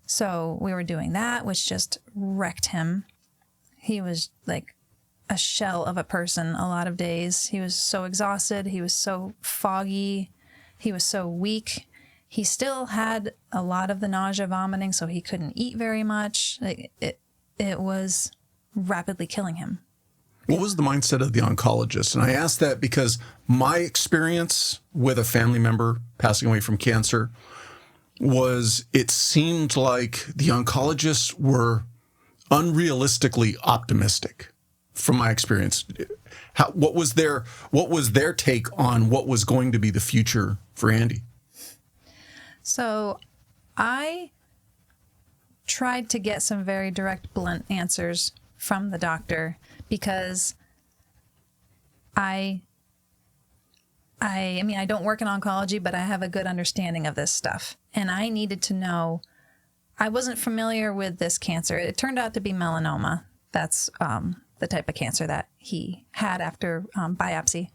So we were doing that, which just wrecked him. He was like a shell of a person a lot of days. He was so exhausted. He was so foggy. He was so weak. He still had a lot of the nausea, vomiting, so he couldn't eat very much. It was rapidly killing him. What was the mindset of the oncologist? And I ask that because my experience with a family member passing away from cancer was it seemed like the oncologists were unrealistically optimistic from my experience. What was their take on what was going to be the future for Andy? So I tried to get some very direct, blunt answers from the doctor because I don't work in oncology, but I have a good understanding of this stuff. And I needed to know, I wasn't familiar with this cancer. It turned out to be melanoma. That's the type of cancer that he had after biopsy.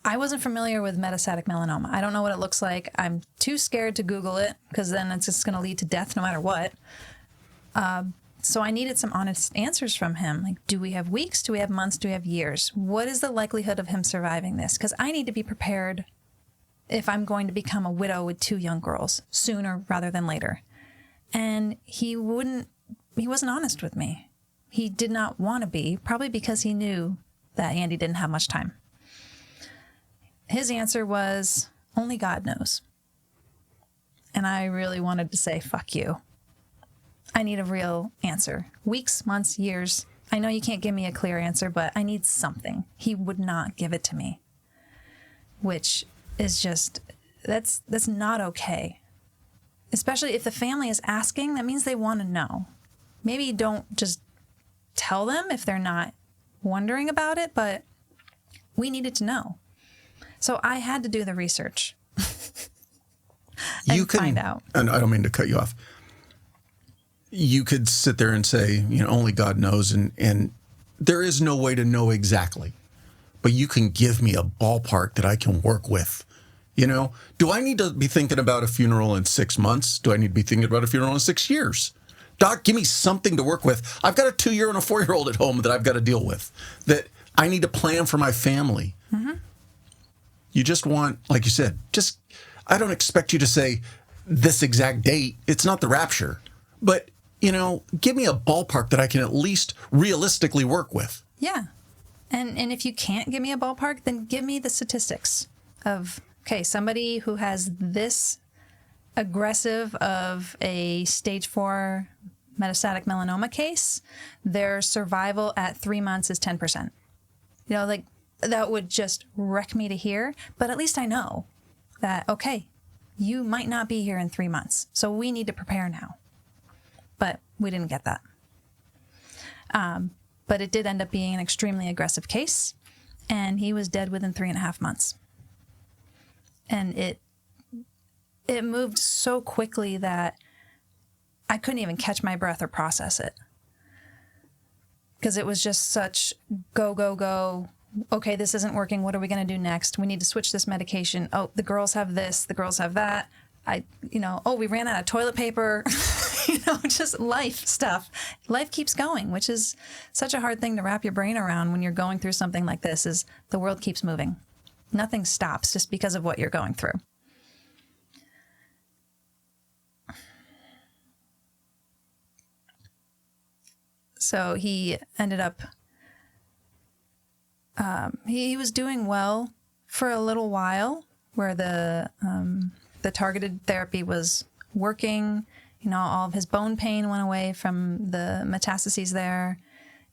I wasn't familiar with metastatic melanoma. I don't know what it looks like. I'm too scared to Google it because then it's just going to lead to death no matter what. So I needed some honest answers from him. Like, do we have weeks? Do we have months? Do we have years? What is the likelihood of him surviving this? Because I need to be prepared if I'm going to become a widow with 2 young girls sooner rather than later. And he wasn't honest with me. He did not want to be, probably because he knew that Andy didn't have much time. His answer was, only God knows. And I really wanted to say, fuck you. I need a real answer. Weeks, months, years. I know you can't give me a clear answer, but I need something. He would not give it to me, which is just, that's not okay. Especially if the family is asking, that means they want to know. Maybe don't just tell them if they're not wondering about it, but we needed to know. So I had to do the research and find out. And I don't mean to cut you off. You could sit there and say, only God knows, and there is no way to know exactly. But you can give me a ballpark that I can work with. Do I need to be thinking about a funeral in 6 months? Do I need to be thinking about a funeral in 6 years? Doc, give me something to work with. I've got a 2-year and a 4-year-old at home that I've got to deal with, that I need to plan for my family. Mm-hmm. You just want, like you said, I don't expect you to say this exact date. It's not the rapture. But, give me a ballpark that I can at least realistically work with. Yeah. And if you can't give me a ballpark, then give me the statistics of, okay, somebody who has this aggressive of a stage 4 metastatic melanoma case, their survival at 3 months is 10%. You know, like that would just wreck me to hear, but at least I know that, okay, you might not be here in 3 months, so we need to prepare now. But we didn't get that. But it did end up being an extremely aggressive case, and he was dead within 3.5 months. And it moved so quickly that I couldn't even catch my breath or process it. Because it was just such go, go, go. Okay, this isn't working. What are we going to do next? We need to switch this medication. Oh, the girls have this. The girls have that. We ran out of toilet paper. Just life stuff. Life keeps going, which is such a hard thing to wrap your brain around when you're going through something like this, is the world keeps moving. Nothing stops just because of what you're going through. So he ended up, he was doing well for a little while, where the targeted therapy was working. All of his bone pain went away from the metastases there,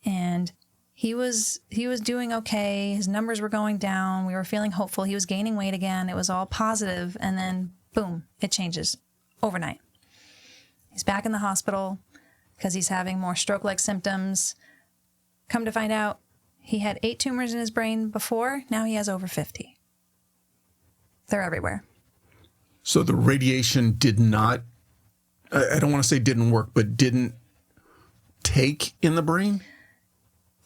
and he was doing okay. His numbers were going down. We were feeling hopeful. He was gaining weight again. It was all positive, and then boom, it changes overnight. He's back in the hospital because he's having more stroke-like symptoms. Come to find out, he had 8 tumors in his brain before. Now he has over 50. They're everywhere. So the radiation did not, I don't want to say didn't work, but didn't take in the brain?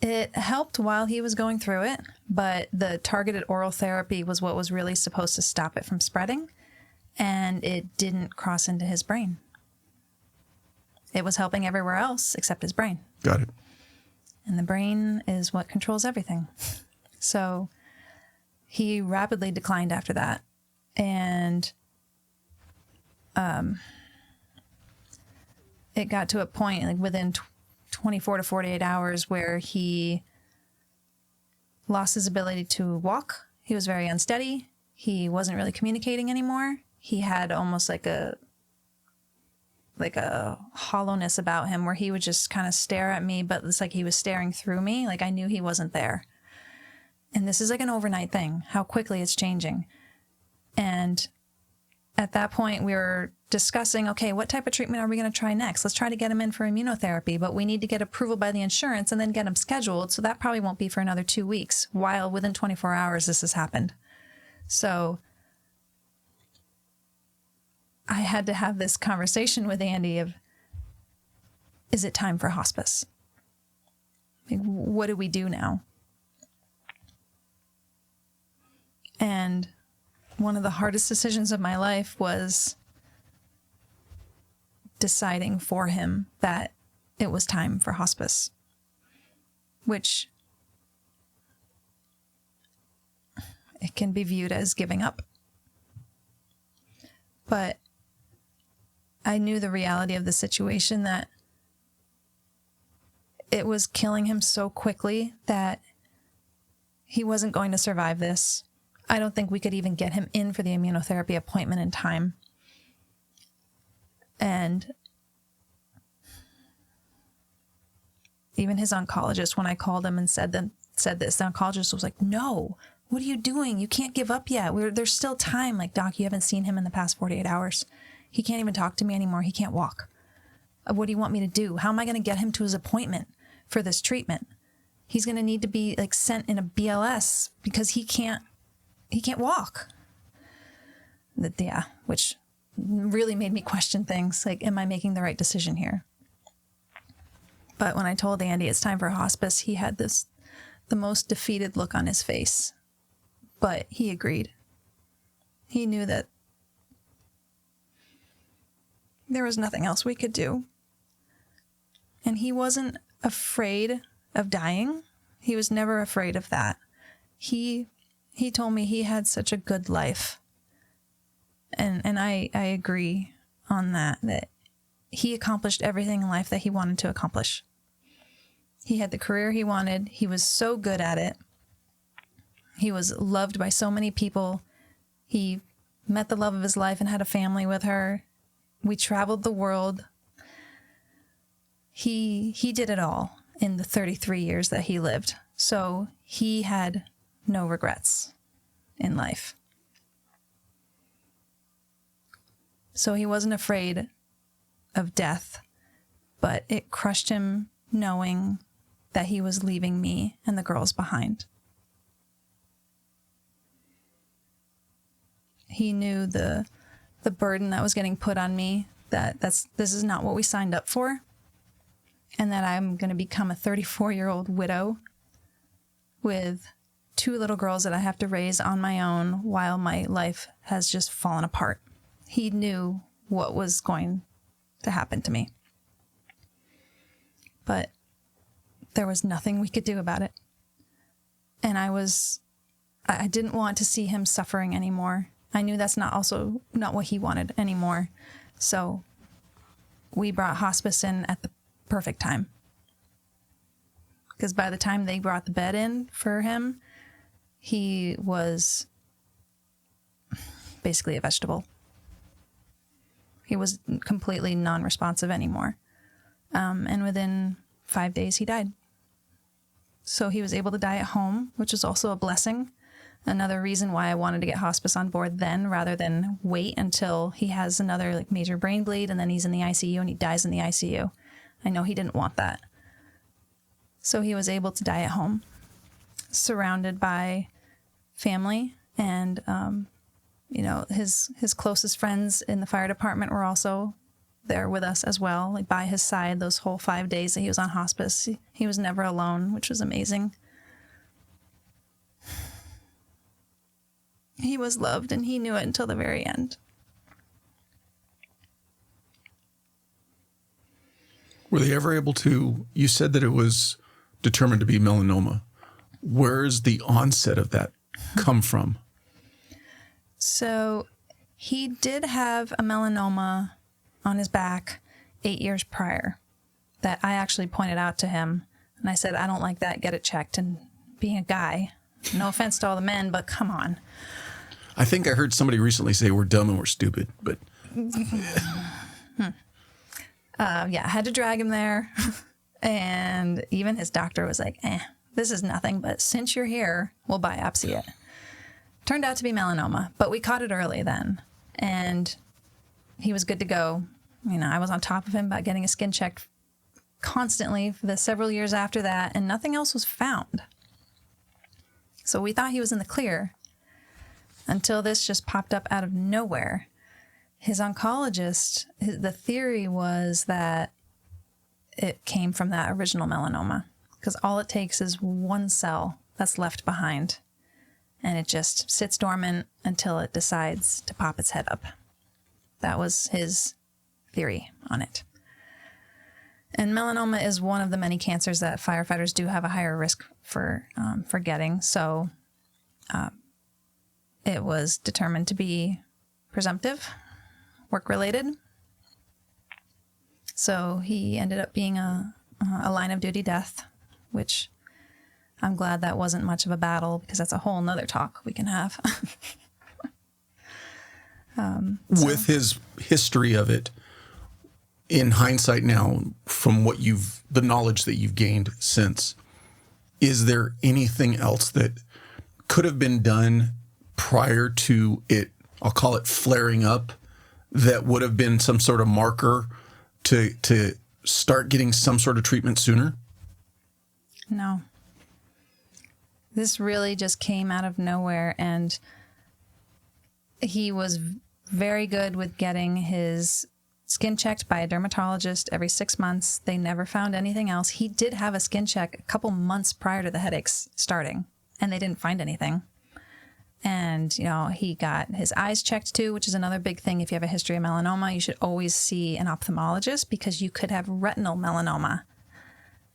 It helped while he was going through it, but the targeted oral therapy was what was really supposed to stop it from spreading, and it didn't cross into his brain. It was helping everywhere else except his brain. Got it. And the brain is what controls everything. So he rapidly declined after that. And it got to a point, like within 24 to 48 hours, where he lost his ability to walk. He was very unsteady. He wasn't really communicating anymore. He had almost like a hollowness about him, where he would just kind of stare at me, but it's like he was staring through me. Like I knew he wasn't there. And this is like an overnight thing, how quickly it's changing. And at that point we were discussing, okay, what type of treatment are we going to try next? Let's try to get him in for immunotherapy, but we need to get approval by the insurance and then get him scheduled. So that probably won't be for another 2 weeks, while within 24 hours this has happened. So I had to have this conversation with Andy of, is it time for hospice? Like, what do we do now? And one of the hardest decisions of my life was deciding for him that it was time for hospice, which it can be viewed as giving up. But I knew the reality of the situation, that it was killing him so quickly that he wasn't going to survive this. I don't think we could even get him in for the immunotherapy appointment in time. And even his oncologist, when I called him and said this, the oncologist was like, no, what are you doing? You can't give up yet. There's still time. Like, doc, you haven't seen him in the past 48 hours. He can't even talk to me anymore. He can't walk. What do you want me to do? How am I going to get him to his appointment for this treatment? He's going to need to be like sent in a BLS because he can't walk. Yeah, which really made me question things. Like, am I making the right decision here? But when I told Andy it's time for hospice, he had the most defeated look on his face. But he agreed. He knew that there was nothing else we could do. And he wasn't afraid of dying. He was never afraid of that. He told me he had such a good life. And I agree on that he accomplished everything in life that he wanted to accomplish. He had the career he wanted. He was so good at it. He was loved by so many people. He met the love of his life and had a family with her. We traveled the world. He did it all in the 33 years that he lived. So he had no regrets in life. So he wasn't afraid of death, but it crushed him knowing that he was leaving me and the girls behind. He knew the burden that was getting put on me, that this is not what we signed up for, and that I'm going to become a 34-year-old widow with 2 little girls that I have to raise on my own while my life has just fallen apart. He knew what was going to happen to me. But there was nothing we could do about it. And I didn't want to see him suffering anymore. I knew that's not what he wanted anymore. So we brought hospice in at the perfect time. Because by the time they brought the bed in for him, he was basically a vegetable. He was completely non-responsive anymore. And within 5 days, he died. So he was able to die at home, which is also a blessing. Another reason why I wanted to get hospice on board then, rather than wait until he has another major brain bleed and then he's in the ICU and he dies in the ICU. I know he didn't want that. So he was able to die at home, surrounded by family, and his closest friends in the fire department were also there with us as well, by his side those whole 5 days that he was on hospice. He was never alone, which was amazing. He was loved, and he knew it until the very end. Were they ever able to, you said that it was determined to be melanoma. Where's the onset of that come from? So he did have a melanoma on his back 8 years prior that I actually pointed out to him. And I said, I don't like that. Get it checked. And being a guy, no offense to all the men, but come on. I think I heard somebody recently say we're dumb and we're stupid, but... I had to drag him there. And even his doctor was like, this is nothing, but since you're here, we'll biopsy it. Turned out to be melanoma, but we caught it early then. And he was good to go. I was on top of him about getting his skin checked constantly for the several years after that, and nothing else was found. So we thought he was in the clear until this just popped up out of nowhere. His oncologist, the theory was that it came from that original melanoma, because all it takes is one cell that's left behind, and it just sits dormant until it decides to pop its head up. That was his theory on it. And melanoma is one of the many cancers that firefighters do have a higher risk for getting. So it was determined to be presumptive, work-related. So he ended up being a line-of-duty death, which I'm glad that wasn't much of a battle, because that's a whole nother talk we can have. With his history of it, in hindsight now, from the knowledge that you've gained since, is there anything else that could have been done prior to it, I'll call it flaring up, that would have been some sort of marker to start getting some sort of treatment sooner? No. This really just came out of nowhere, and he was very good with getting his skin checked by a dermatologist every 6 months. They never found anything else. He did have a skin check a couple months prior to the headaches starting, and they didn't find anything. And, he got his eyes checked too, which is another big thing. If you have a history of melanoma, you should always see an ophthalmologist, because you could have retinal melanoma.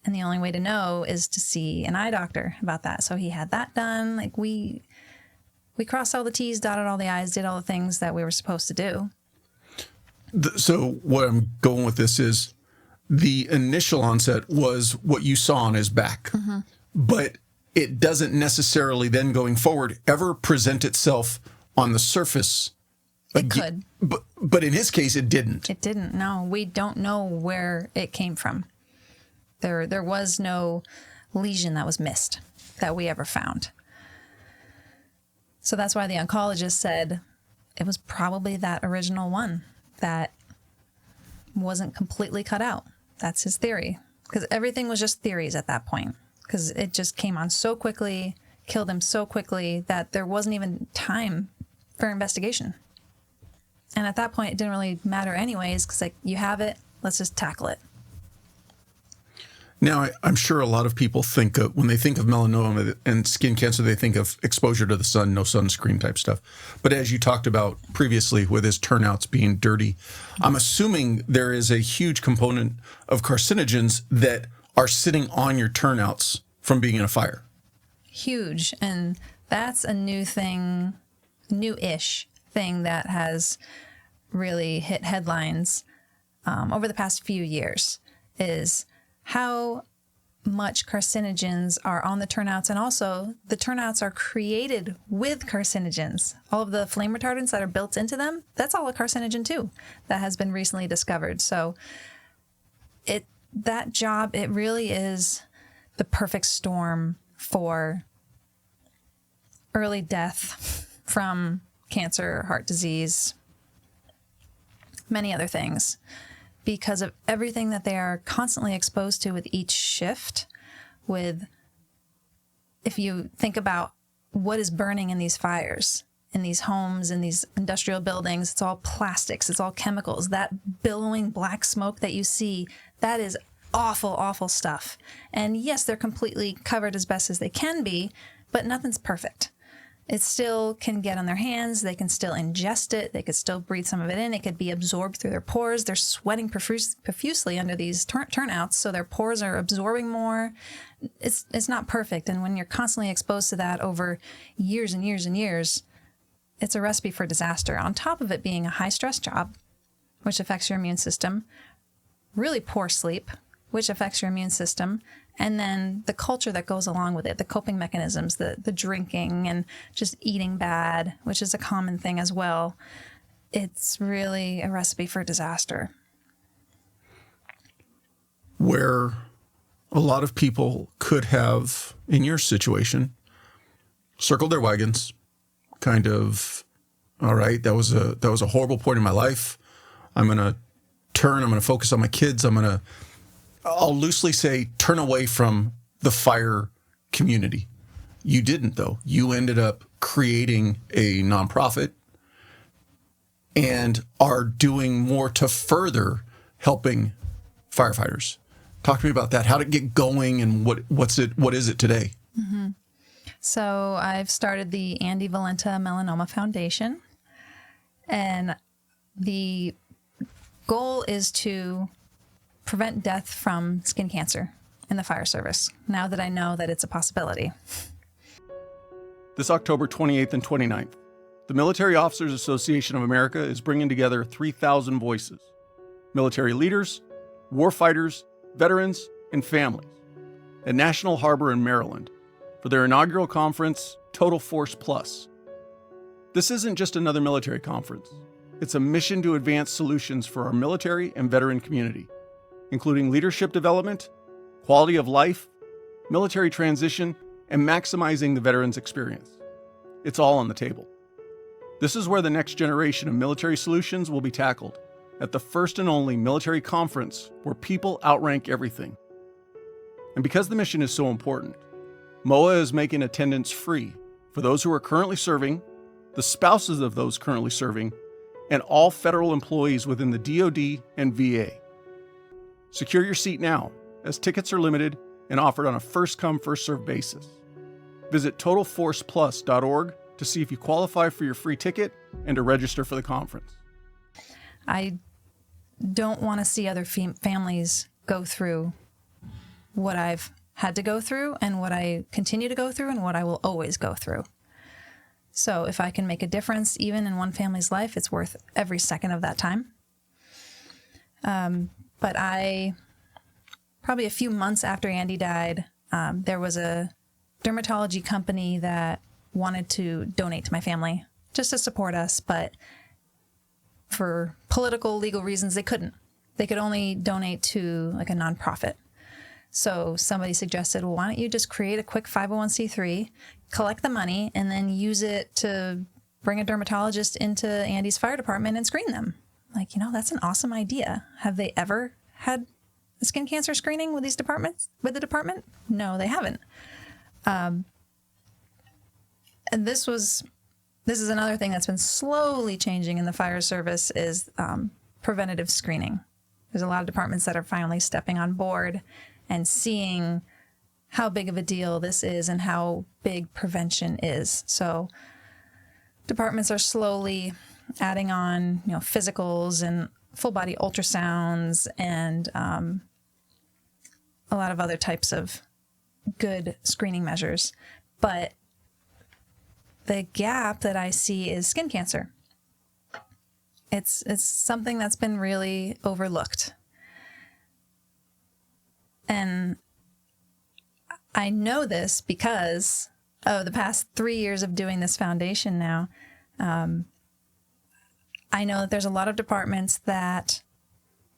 And the only way to know is to see an eye doctor about that. So he had that done. We crossed all the T's, dotted all the I's, did all the things that we were supposed to do. So what I'm going with this is the initial onset was what you saw on his back, but it doesn't necessarily then going forward ever present itself on the surface It could. But in his case, it didn't. It didn't. No, we don't know where it came from. There was no lesion that was missed that we ever found. So that's why the oncologist said it was probably that original one that wasn't completely cut out. That's his theory. Because everything was just theories at that point. Because it just came on so quickly, killed him so quickly that there wasn't even time for investigation. And at that point, it didn't really matter anyways, because like, you have it, let's just tackle it. Now, I'm sure a lot of people think of, when they think of melanoma and skin cancer, they think of exposure to the sun, no sunscreen type stuff. But as you talked about previously with his turnouts being dirty, I'm assuming there is a huge component of carcinogens that are sitting on your turnouts from being in a fire. Huge. And that's a new thing, new-ish thing that has really hit headlines over the past few years, is how much carcinogens are on the turnouts, and also the turnouts are created with carcinogens. All of the flame retardants that are built into them, that's all a carcinogen too. That has been recently discovered. So that job, it really is the perfect storm for early death from cancer, heart disease, many other things, because of everything that they are constantly exposed to with each shift. If you think about what is burning in these fires, in these homes, in these industrial buildings, it's all plastics, it's all chemicals. That billowing black smoke that you see, that is awful, awful stuff. And yes, they're completely covered as best as they can be, but nothing's perfect. It still can get on their hands. They can still ingest it. They could still breathe some of it in. It could be absorbed through their pores. They're sweating profusely under these turnouts, so their pores are absorbing more. It's not perfect. And when you're constantly exposed to that over years and years and years, it's a recipe for disaster. On top of it being a high-stress job, which affects your immune system, really poor sleep, which affects your immune system, and then the culture that goes along with it, the coping mechanisms, the drinking and just eating bad, which is a common thing as well. It's really a recipe for disaster. Where a lot of people could have, in your situation, circled their wagons, kind of, all right, that was a horrible point in my life. I'm going to turn, I'm going to focus on my kids, I'll loosely say turn away from the fire community. You didn't, though. You ended up creating a nonprofit and are doing more to further helping firefighters. Talk to me about that. How did it get going, and what is it today? Mm-hmm. So I've started the Andy Valenta Melanoma Foundation, and the goal is to prevent death from skin cancer in the fire service, now that I know that it's a possibility. This October 28th and 29th, the Military Officers Association of America is bringing together 3,000 voices, military leaders, warfighters, veterans, and families at National Harbor in Maryland for their inaugural conference, Total Force Plus. This isn't just another military conference. It's a mission to advance solutions for our military and veteran community, including leadership development, quality of life, military transition, and maximizing the veteran's experience. It's all on the table. This is where the next generation of military solutions will be tackled, at the first and only military conference where people outrank everything. And because the mission is so important, MOA is making attendance free for those who are currently serving, the spouses of those currently serving, and all federal employees within the DoD and VA. Secure your seat now, as tickets are limited and offered on a first-come, first-served basis. Visit TotalForcePlus.org to see if you qualify for your free ticket and to register for the conference. I don't want to see other families go through what I've had to go through and what I continue to go through and what I will always go through. So if I can make a difference even in one family's life, it's worth every second of that time. But probably a few months after Andy died, there was a dermatology company that wanted to donate to my family just to support us. But for political, legal reasons, they couldn't. They could only donate to like a nonprofit. So somebody suggested, well, why don't you just create a quick 501c3, collect the money, and then use it to bring a dermatologist into Andy's fire department and screen them. Like, that's an awesome idea. Have they ever had a skin cancer screening with these departments, with the department? No, they haven't. And this is another thing that's been slowly changing in the fire service is preventative screening. There's a lot of departments that are finally stepping on board and seeing how big of a deal this is and how big prevention is. So departments are slowly adding on, physicals and full body ultrasounds and a lot of other types of good screening measures. But the gap that I see is skin cancer. It's something that's been really overlooked. And I know this because of the past 3 years of doing this foundation now. I know that there's a lot of departments that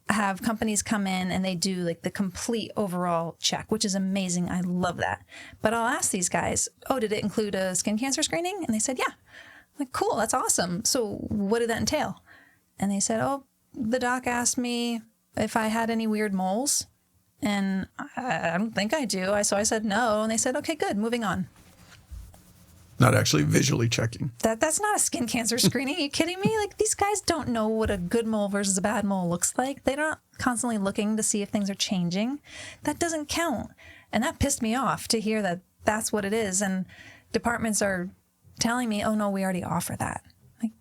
have companies come in and they do like the complete overall check, which is amazing. I love that. But I'll ask these guys, oh, did it include a skin cancer screening? And they said, yeah. I'm like, cool, that's awesome. So what did that entail? And they said, oh, the doc asked me if I had any weird moles. And I don't think I do. So I said no. And they said, okay, good, moving on. Not actually visually checking. That's not a skin cancer screening. Are you kidding me? Like, these guys don't know what a good mole versus a bad mole looks like. They're not constantly looking to see if things are changing. That doesn't count. And that pissed me off to hear that that's what it is. And departments are telling me, oh, no, we already offer that. Like,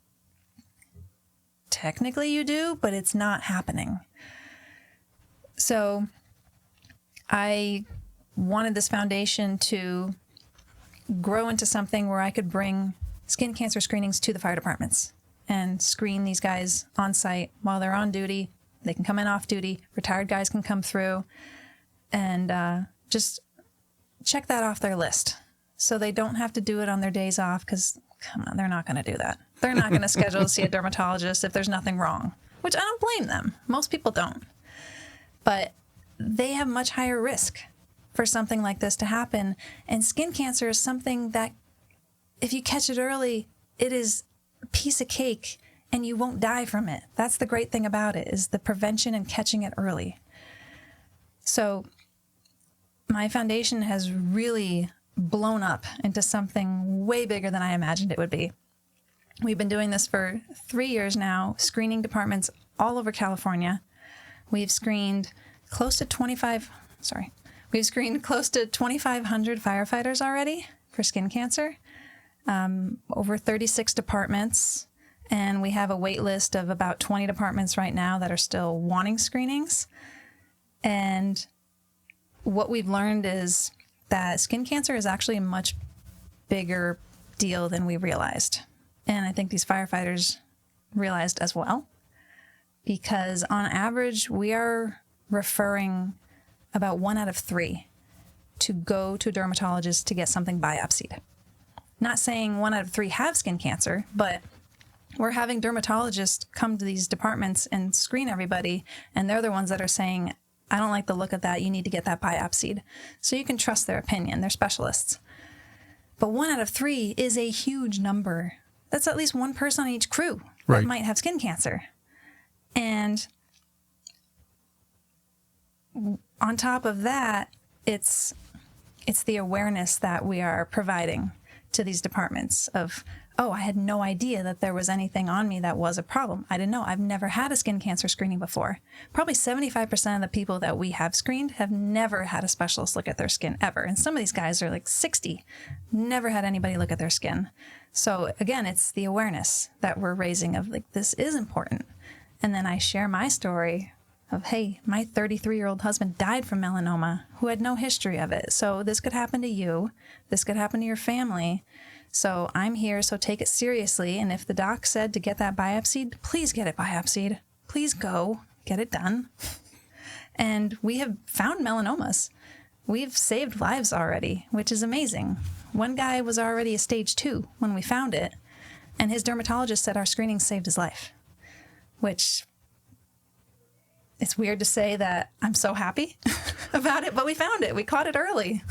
technically you do, but it's not happening. So I wanted this foundation to grow into something where I could bring skin cancer screenings to the fire departments and screen these guys on site while they're on duty. They can come in off duty. Retired guys can come through and just check that off their list so they don't have to do it on their days off because, come on, they're not going to do that. They're not going to schedule to see a dermatologist if there's nothing wrong, which I don't blame them. Most people don't. But they have much higher risk for something like this to happen. And skin cancer is something that if you catch it early, it is a piece of cake and you won't die from it. That's the great thing about it, is the prevention and catching it early. So my foundation has really blown up into something way bigger than I imagined it would be. We've been doing this for 3 years now, screening departments all over California. We've screened close to 2,500 firefighters already for skin cancer, over 36 departments, and we have a wait list of about 20 departments right now that are still wanting screenings. And what we've learned is that skin cancer is actually a much bigger deal than we realized. And I think these firefighters realized as well, because on average, we are referring about 1 out of 3 to go to a dermatologist to get something biopsied. Not saying 1 out of 3 have skin cancer, but we're having dermatologists come to these departments and screen everybody, and they're the ones that are saying, I don't like the look of that, you need to get that biopsied. So you can trust their opinion, they're specialists. But 1 out of 3 is a huge number. That's at least one person on each crew that might have skin cancer. And on top of that, it's the awareness that we are providing to these departments of, oh, I had no idea that there was anything on me that was a problem. I didn't know. I've never had a skin cancer screening before. Probably 75% of the people that we have screened have never had a specialist look at their skin ever. And some of these guys are like 60, never had anybody look at their skin. So again, it's the awareness that we're raising of like, this is important. And then I share my story of, hey, my 33-year-old husband died from melanoma who had no history of it. So this could happen to you. This could happen to your family. So I'm here, so take it seriously. And if the doc said to get that biopsied, please get it biopsied. Please go get it done. And we have found melanomas. We've saved lives already, which is amazing. One guy was already a stage 2 when we found it, and his dermatologist said our screening saved his life. which it's weird to say that I'm so happy about it, but we found it. We caught it early.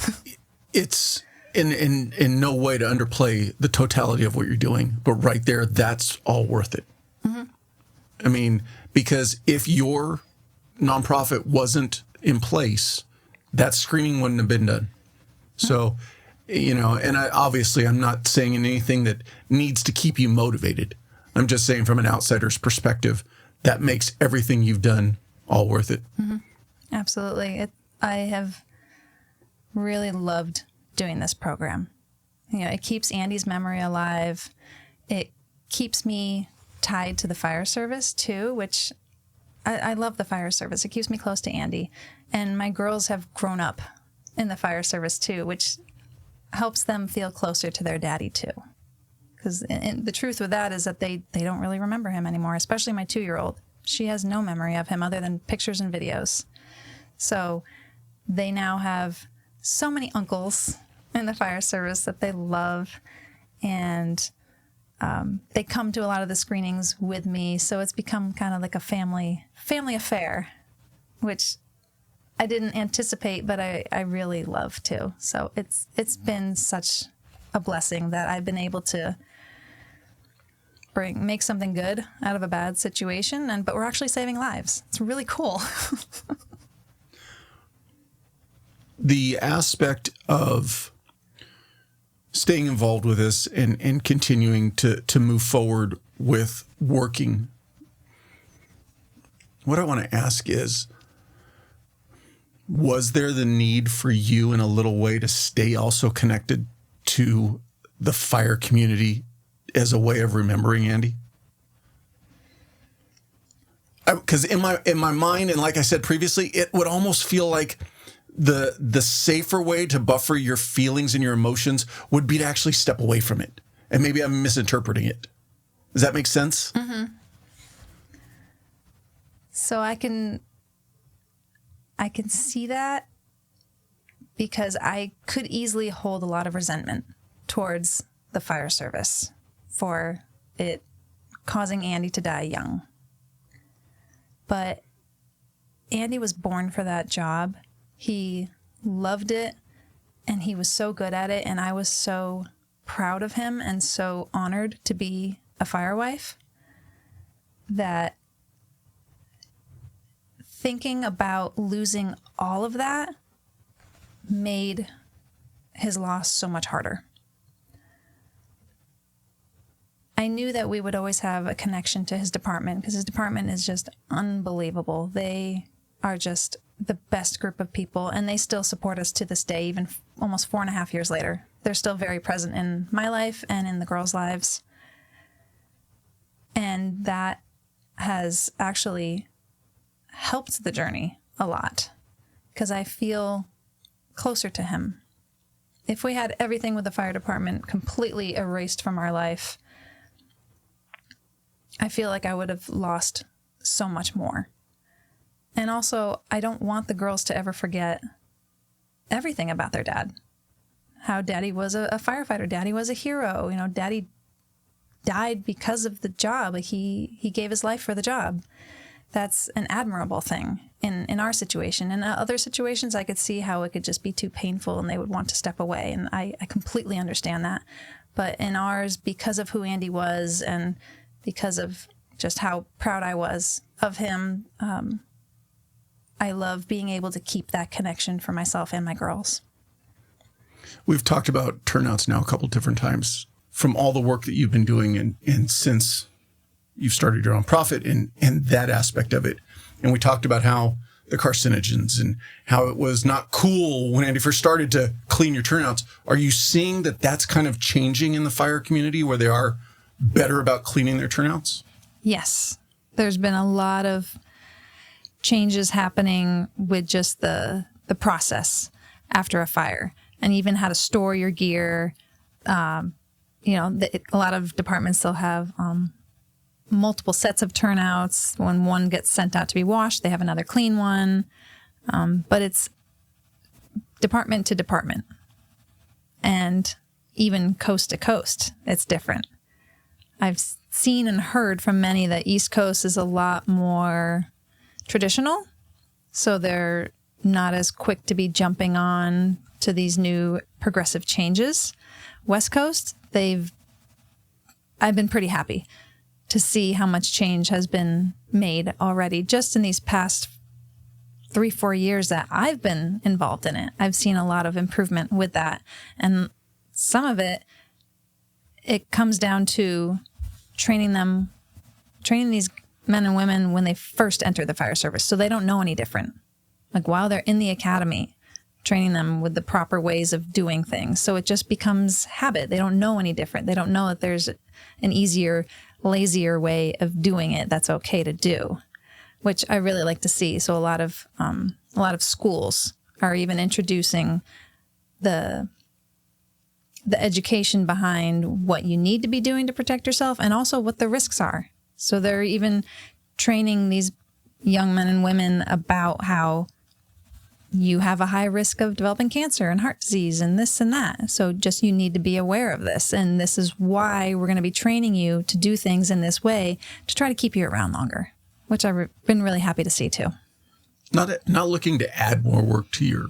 It's in no way to underplay the totality of what you're doing, but right there, that's all worth it. Mm-hmm. I mean, because if your nonprofit wasn't in place, that screening wouldn't have been done. So, and I'm not saying anything that needs to keep you motivated. I'm just saying from an outsider's perspective, that makes everything you've done all worth it. Mm-hmm. Absolutely. I have really loved doing this program. It keeps Andy's memory alive. It keeps me tied to the fire service too, which I love the fire service. It keeps me close to Andy. And my girls have grown up in the fire service too, which helps them feel closer to their daddy too. Because the truth with that is that they don't really remember him anymore, especially my 2-year-old. She has no memory of him other than pictures and videos. So they now have so many uncles in the fire service that they love. And they come to a lot of the screenings with me. So it's become kind of like a family affair, which I didn't anticipate, but I really love too. So it's been such a blessing that I've been able to make something good out of a bad situation, but we're actually saving lives. It's really cool. The aspect of staying involved with this and continuing to move forward with working, what I want to ask is, was there the need for you in a little way to stay also connected to the fire community as a way of remembering Andy? Because in my mind, and like I said previously, it would almost feel like the safer way to buffer your feelings and your emotions would be to actually step away from it. And maybe I'm misinterpreting it. Does that make sense? Mm-hmm. So I can see that, because I could easily hold a lot of resentment towards the fire service for it causing Andy to die young. But Andy was born for that job. He loved it, and he was so good at it, and I was so proud of him and so honored to be a firewife that thinking about losing all of that made his loss so much harder. I knew that we would always have a connection to his department, because his department is just unbelievable. They are just the best group of people, and they still support us to this day, even almost 4.5 years later. They're still very present in my life and in the girls' lives. And that has actually helped the journey a lot, because I feel closer to him. If we had everything with the fire department completely erased from our life, I feel like I would have lost so much more. And also, I don't want the girls to ever forget everything about their dad. How daddy was a firefighter. Daddy was a hero. Daddy died because of the job. Like he gave his life for the job. That's an admirable thing in our situation. In other situations, I could see how it could just be too painful and they would want to step away. And I completely understand that. But in ours, because of who Andy was and because of just how proud I was of him, I love being able to keep that connection for myself and my girls. We've talked about turnouts now a couple different times from all the work that you've been doing and since you've started your own profit and that aspect of it. And we talked about how the carcinogens and how it was not cool when Andy first started to clean your turnouts. Are you seeing that that's kind of changing in the fire community where they are better about cleaning their turnouts? Yes. There's been a lot of changes happening with just the process after a fire, and even how to store your gear. A lot of departments still have multiple sets of turnouts. When one gets sent out to be washed, they have another clean one. But it's department to department, and even coast to coast, it's different. I've seen and heard from many that East Coast is a lot more traditional. So they're not as quick to be jumping on to these new progressive changes. West Coast, I've been pretty happy to see how much change has been made already just in these past 3-4 years that I've been involved in it. I've seen a lot of improvement with that. And some of it comes down to training these men and women when they first enter the fire service. So they don't know any different. Like while they're in the academy, training them with the proper ways of doing things. So it just becomes habit. They don't know any different. They don't know that there's an easier, lazier way of doing it that's okay to do, which I really like to see. So a lot of schools are even introducing the education behind what you need to be doing to protect yourself and also what the risks are. So they're even training these young men and women about how you have a high risk of developing cancer and heart disease and this and that. So just you need to be aware of this. And this is why we're going to be training you to do things in this way to try to keep you around longer, which I've been really happy to see too. Not looking to add more work to your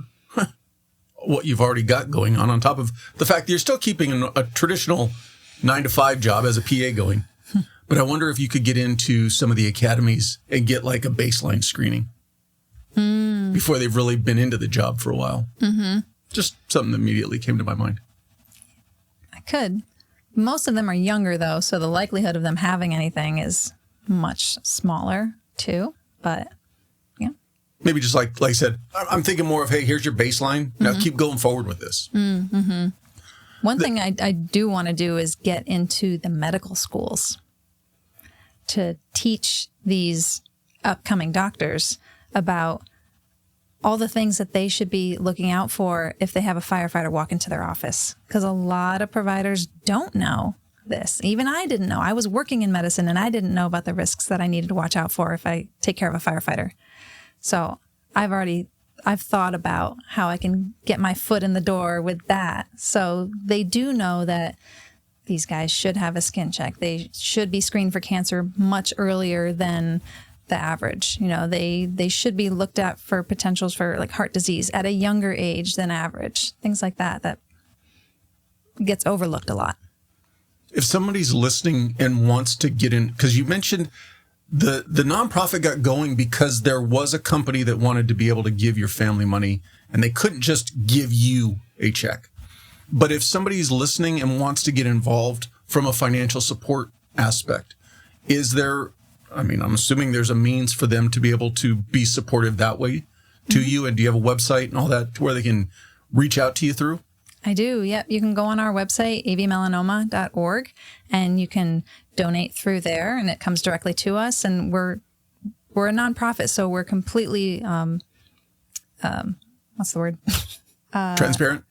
what you've already got going on top of the fact that you're still keeping a traditional 9-to-5 job as a PA going. But I wonder if you could get into some of the academies and get like a baseline screening before they've really been into the job for a while. Mm-hmm. Just something that immediately came to my mind. I could. Most of them are younger, though, so the likelihood of them having anything is much smaller, too. But, yeah. Maybe just like I said, I'm thinking more of, hey, here's your baseline. Now keep going forward with this. Mm-hmm. One thing I do want to do is get into the medical schools to teach these upcoming doctors about all the things that they should be looking out for if they have a firefighter walk into their office. Because a lot of providers don't know this. Even I didn't know. I was working in medicine and I didn't know about the risks that I needed to watch out for if I take care of a firefighter. So I've thought about how I can get my foot in the door with that. So they do know that these guys should have a skin check. They should be screened for cancer much earlier than the average. You know, they should be looked at for potentials for like heart disease at a younger age than average. Things like that gets overlooked a lot. If somebody's listening and wants to get in, because you mentioned the nonprofit got going because there was a company that wanted to be able to give your family money and they couldn't just give you a check. But if somebody's listening and wants to get involved from a financial support aspect, is there, I'm assuming there's a means for them to be able to be supportive that way to you? And do you have a website and all that to where they can reach out to you through? I do. Yep. You can go on our website, avmelanoma.org, and you can donate through there and it comes directly to us. And we're a nonprofit, so we're completely, what's the word? Transparent?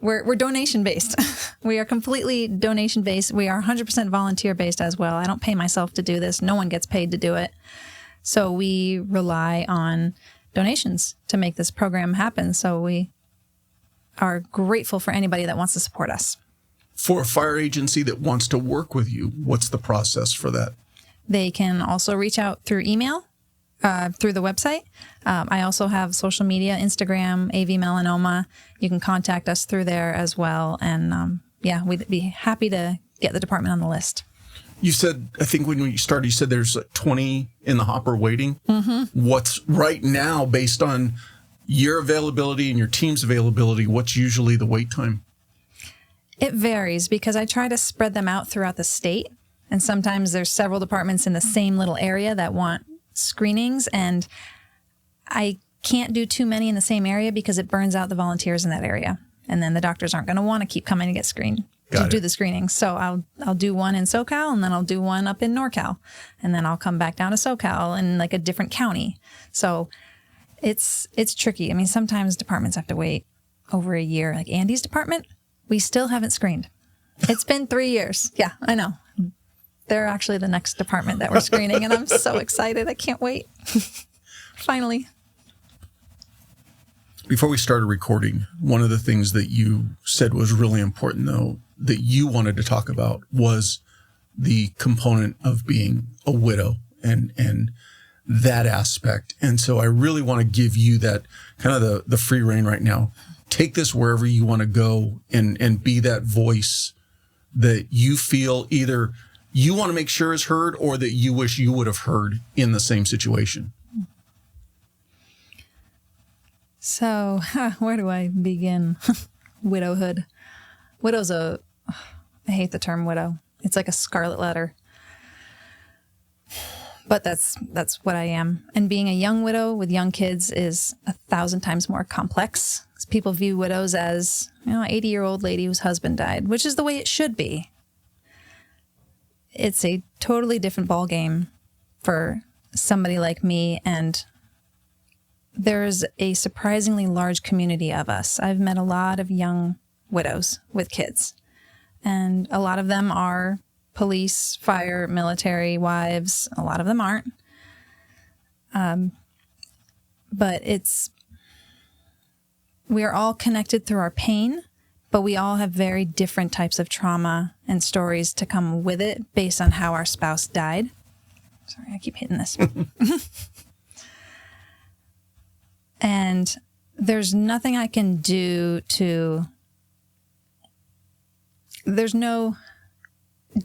We're donation-based. We are completely donation-based. We are 100% volunteer-based as well. I don't pay myself to do this. No one gets paid to do it. So we rely on donations to make this program happen. So we are grateful for anybody that wants to support us. For a fire agency that wants to work with you, what's the process for that? They can also reach out through email, through the website. I also have social media, Instagram, AV Melanoma. You can contact us through there as well. And we'd be happy to get the department on the list. You said, I think when you started, you said there's 20 in the hopper waiting. Mm-hmm. What's right now, based on your availability and your team's availability, what's usually the wait time? It varies because I try to spread them out throughout the state. And sometimes there's several departments in the same little area that want screenings, and I can't do too many in the same area because it burns out the volunteers in that area. And then the doctors aren't going to want to keep coming to get screened to do the screening. So I'll do one in SoCal, and then I'll do one up in NorCal, and then I'll come back down to SoCal in like a different county. So it's tricky. Sometimes departments have to wait over a year. Like Andy's department, we still haven't screened. It's been 3 years. Yeah, I know. They're actually the next department that we're screening, and I'm so excited. I can't wait. Finally. Before we started recording, one of the things that you said was really important, though, that you wanted to talk about was the component of being a widow and that aspect. And so I really want to give you that kind of the free rein right now. Take this wherever you want to go and be that voice that you feel either you want to make sure is heard or that you wish you would have heard in the same situation. So where do I begin? Widowhood. I hate the term widow. It's like a scarlet letter. But that's what I am. And being a young widow with young kids is 1,000 times more complex. People view widows as, an 80-year-old lady whose husband died, which is the way it should be. It's a totally different ballgame for somebody like me, and there's a surprisingly large community of us. I've met a lot of young widows with kids, and a lot of them are police, fire, military wives. A lot of them aren't. But we are all connected through our pain, but we all have very different types of trauma and stories to come with it based on how our spouse died. Sorry, I keep hitting this. And there's nothing I can do there's no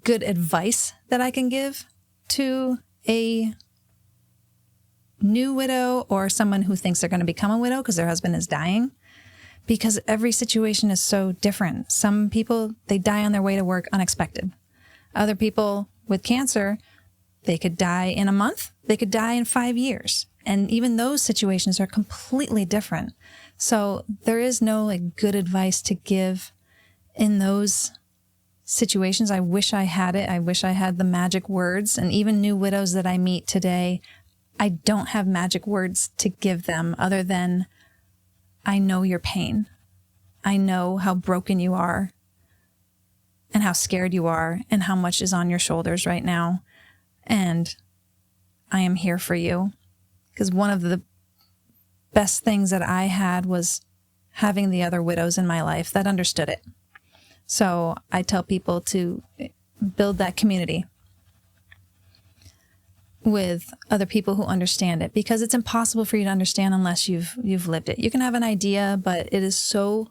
good advice that I can give to a new widow or someone who thinks they're going to become a widow because their husband is dying, because every situation is so different. Some people, they die on their way to work unexpected. Other people with cancer, they could die in a month, they could die in 5 years. And even those situations are completely different. So there is no good advice to give in those situations. I wish I had it. I wish I had the magic words. And even new widows that I meet today, I don't have magic words to give them other than I know your pain. I know how broken you are and how scared you are and how much is on your shoulders right now. And I am here for you. Because one of the best things that I had was having the other widows in my life that understood it. So I tell people to build that community with other people who understand it, because it's impossible for you to understand unless you've lived it. You can have an idea, but it is so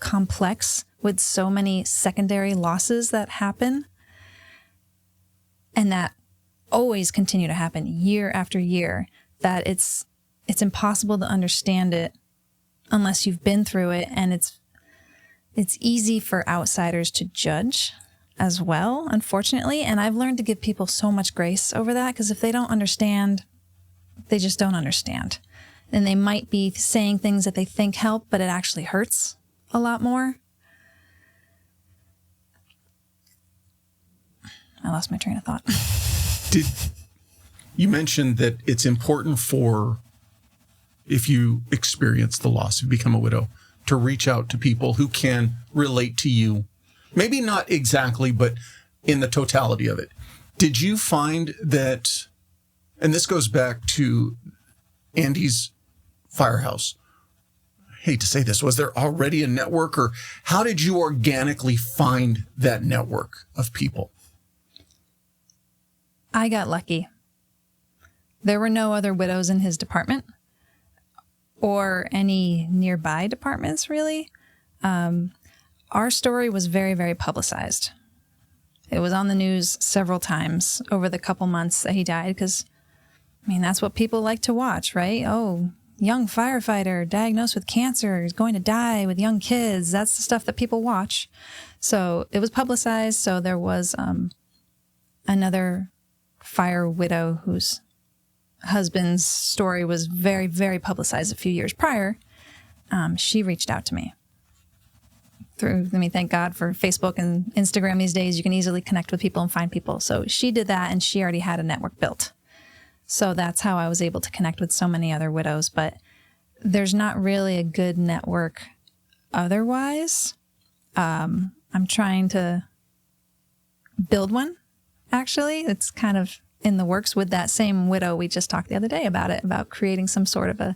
complex with so many secondary losses that happen and that always continue to happen year after year, that it's impossible to understand it unless you've been through it. And it's easy for outsiders to judge as well, unfortunately. And I've learned to give people so much grace over that, because if they don't understand, they just don't understand. And they might be saying things that they think help, but it actually hurts a lot more. I lost my train of thought. You mentioned that it's important for, if you experience the loss, if you become a widow, to reach out to people who can relate to you. Maybe not exactly, but in the totality of it. Did you find that, and this goes back to Andy's firehouse, I hate to say this, was there already a network, or how did you organically find that network of people? I got lucky. There were no other widows in his department or any nearby departments, really. Our story was very, very publicized. It was on the news several times over the couple months that he died, because, that's what people like to watch, right? Oh, young firefighter diagnosed with cancer is going to die with young kids. That's the stuff that people watch. So it was publicized. So there was another fire widow whose husband's story was very, very publicized a few years prior. She reached out to me. Thank God for Facebook and Instagram these days. You can easily connect with people and find people. So she did that, and she already had a network built. So that's how I was able to connect with so many other widows. But there's not really a good network otherwise. I'm trying to build one, actually. It's kind of in the works with that same widow. We just talked the other day about creating some sort of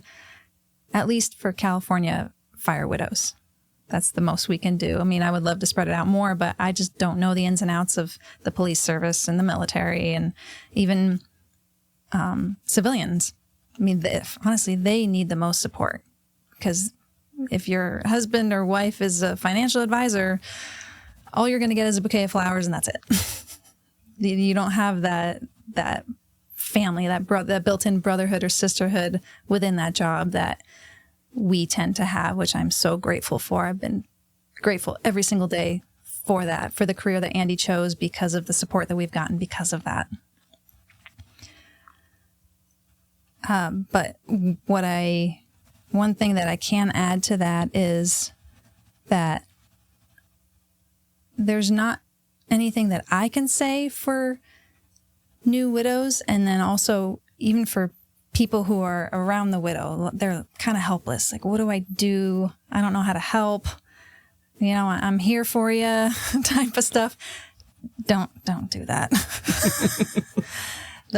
at least for California fire widows. that's the most we can do. I mean, I would love to spread it out more, but I just don't know the ins and outs of the police service and the military and even civilians. I mean, honestly, they need the most support, because if your husband or wife is a financial advisor, all you're going to get is a bouquet of flowers and that's it. You don't have that family, that built-in brotherhood or sisterhood within that job that we tend to have, which I'm so grateful for. I've been grateful every single day for that, for the career that Andy chose, because of the support that we've gotten because of that. But one thing that I can add to that is that there's not anything that I can say for new widows, and then also even for people who are around the widow. They're kind of helpless. Like, what do I do? I don't know how to help. You know, I'm here for you type of stuff. Don't do that.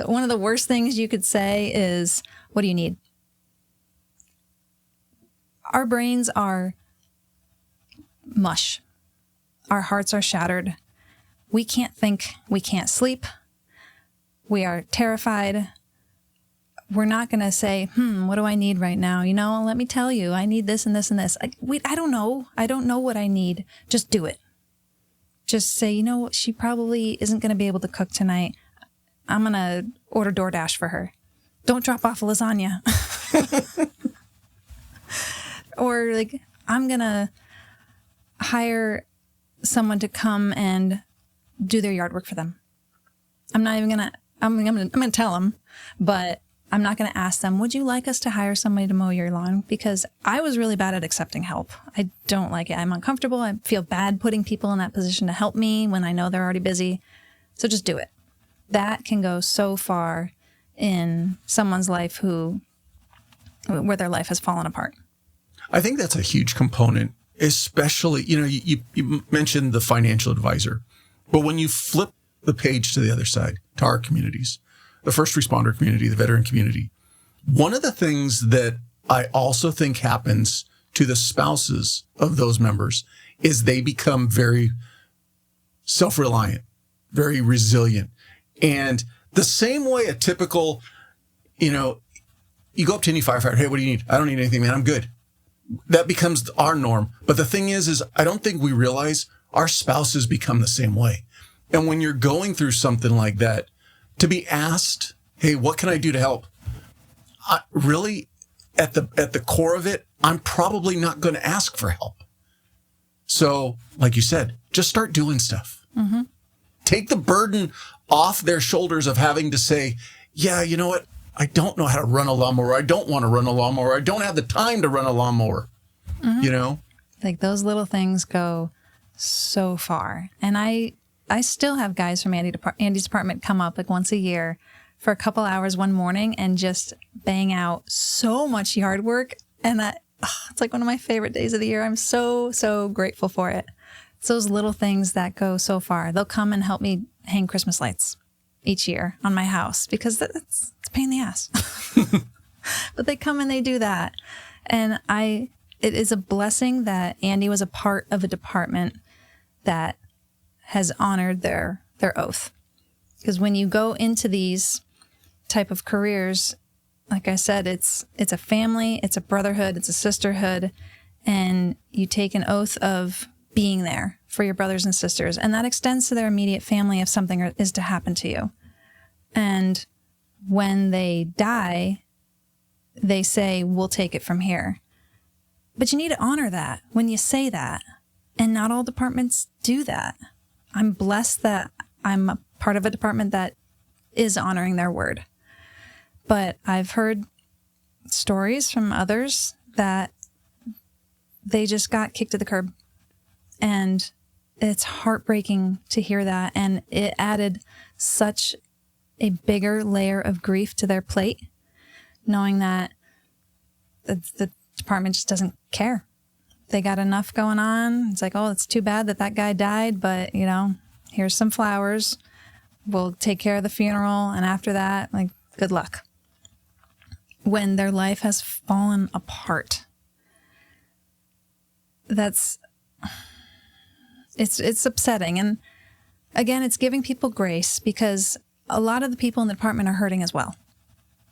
One of the worst things you could say is, what do you need? Our brains are mush. Our hearts are shattered. We can't think. We can't sleep. We are terrified. We're not going to say, what do I need right now? You know, let me tell you, I need this and this and this. I don't know. I don't know what I need. Just do it. Just say, you know what? She probably isn't going to be able to cook tonight. I'm going to order DoorDash for her. Don't drop off a lasagna. Or like, I'm going to hire someone to come and do their yard work for them. I'm not even going to, I'm going to tell them, but I'm not going to ask them, would you like us to hire somebody to mow your lawn? Because I was really bad at accepting help. I don't like it. I'm uncomfortable. I feel bad putting people in that position to help me when I know they're already busy. So just do it. That can go so far in someone's life where their life has fallen apart. I think that's a huge component, especially, you know, you mentioned the financial advisor, but when you flip the page to the other side, to our communities, the first responder community, the veteran community, one of the things that I also think happens to the spouses of those members is they become very self-reliant, very resilient. And the same way a typical, you know, you go up to any firefighter, hey, what do you need? I don't need anything, man. I'm good. That becomes our norm. But the thing is I don't think we realize our spouses become the same way. And when you're going through something like that, to be asked, hey, what can I do to help? Really, at the core of it, I'm probably not going to ask for help. So, like you said, just start doing stuff. Mm-hmm. Take the burden off their shoulders of having to say, yeah, you know what? I don't know how to run a lawnmower. I don't want to run a lawnmower. I don't have the time to run a lawnmower. Mm-hmm. You know? Like those little things go so far. And I still have guys from Andy's department come up like once a year for a couple hours one morning and just bang out so much yard work. And it's like one of my favorite days of the year. I'm so, so grateful for it. It's those little things that go so far. They'll come and help me hang Christmas lights each year on my house because it's a pain in the ass. But they come and they do that. And it is a blessing that Andy was a part of a department that has honored their oath. Because when you go into these type of careers, like I said, it's a family, it's a brotherhood, it's a sisterhood, and you take an oath of being there for your brothers and sisters. And that extends to their immediate family if something is to happen to you. And when they die, they say, we'll take it from here. But you need to honor that when you say that. And not all departments do that. I'm blessed that I'm a part of a department that is honoring their word. But I've heard stories from others that they just got kicked to the curb. And it's heartbreaking to hear that. And it added such a bigger layer of grief to their plate, knowing that the department just doesn't care. They got enough going on. It's like, oh, it's too bad that guy died, but, you know, here's some flowers. We'll take care of the funeral. And after that, like, good luck. When their life has fallen apart, it's upsetting. And again, it's giving people grace, because a lot of the people in the department are hurting as well,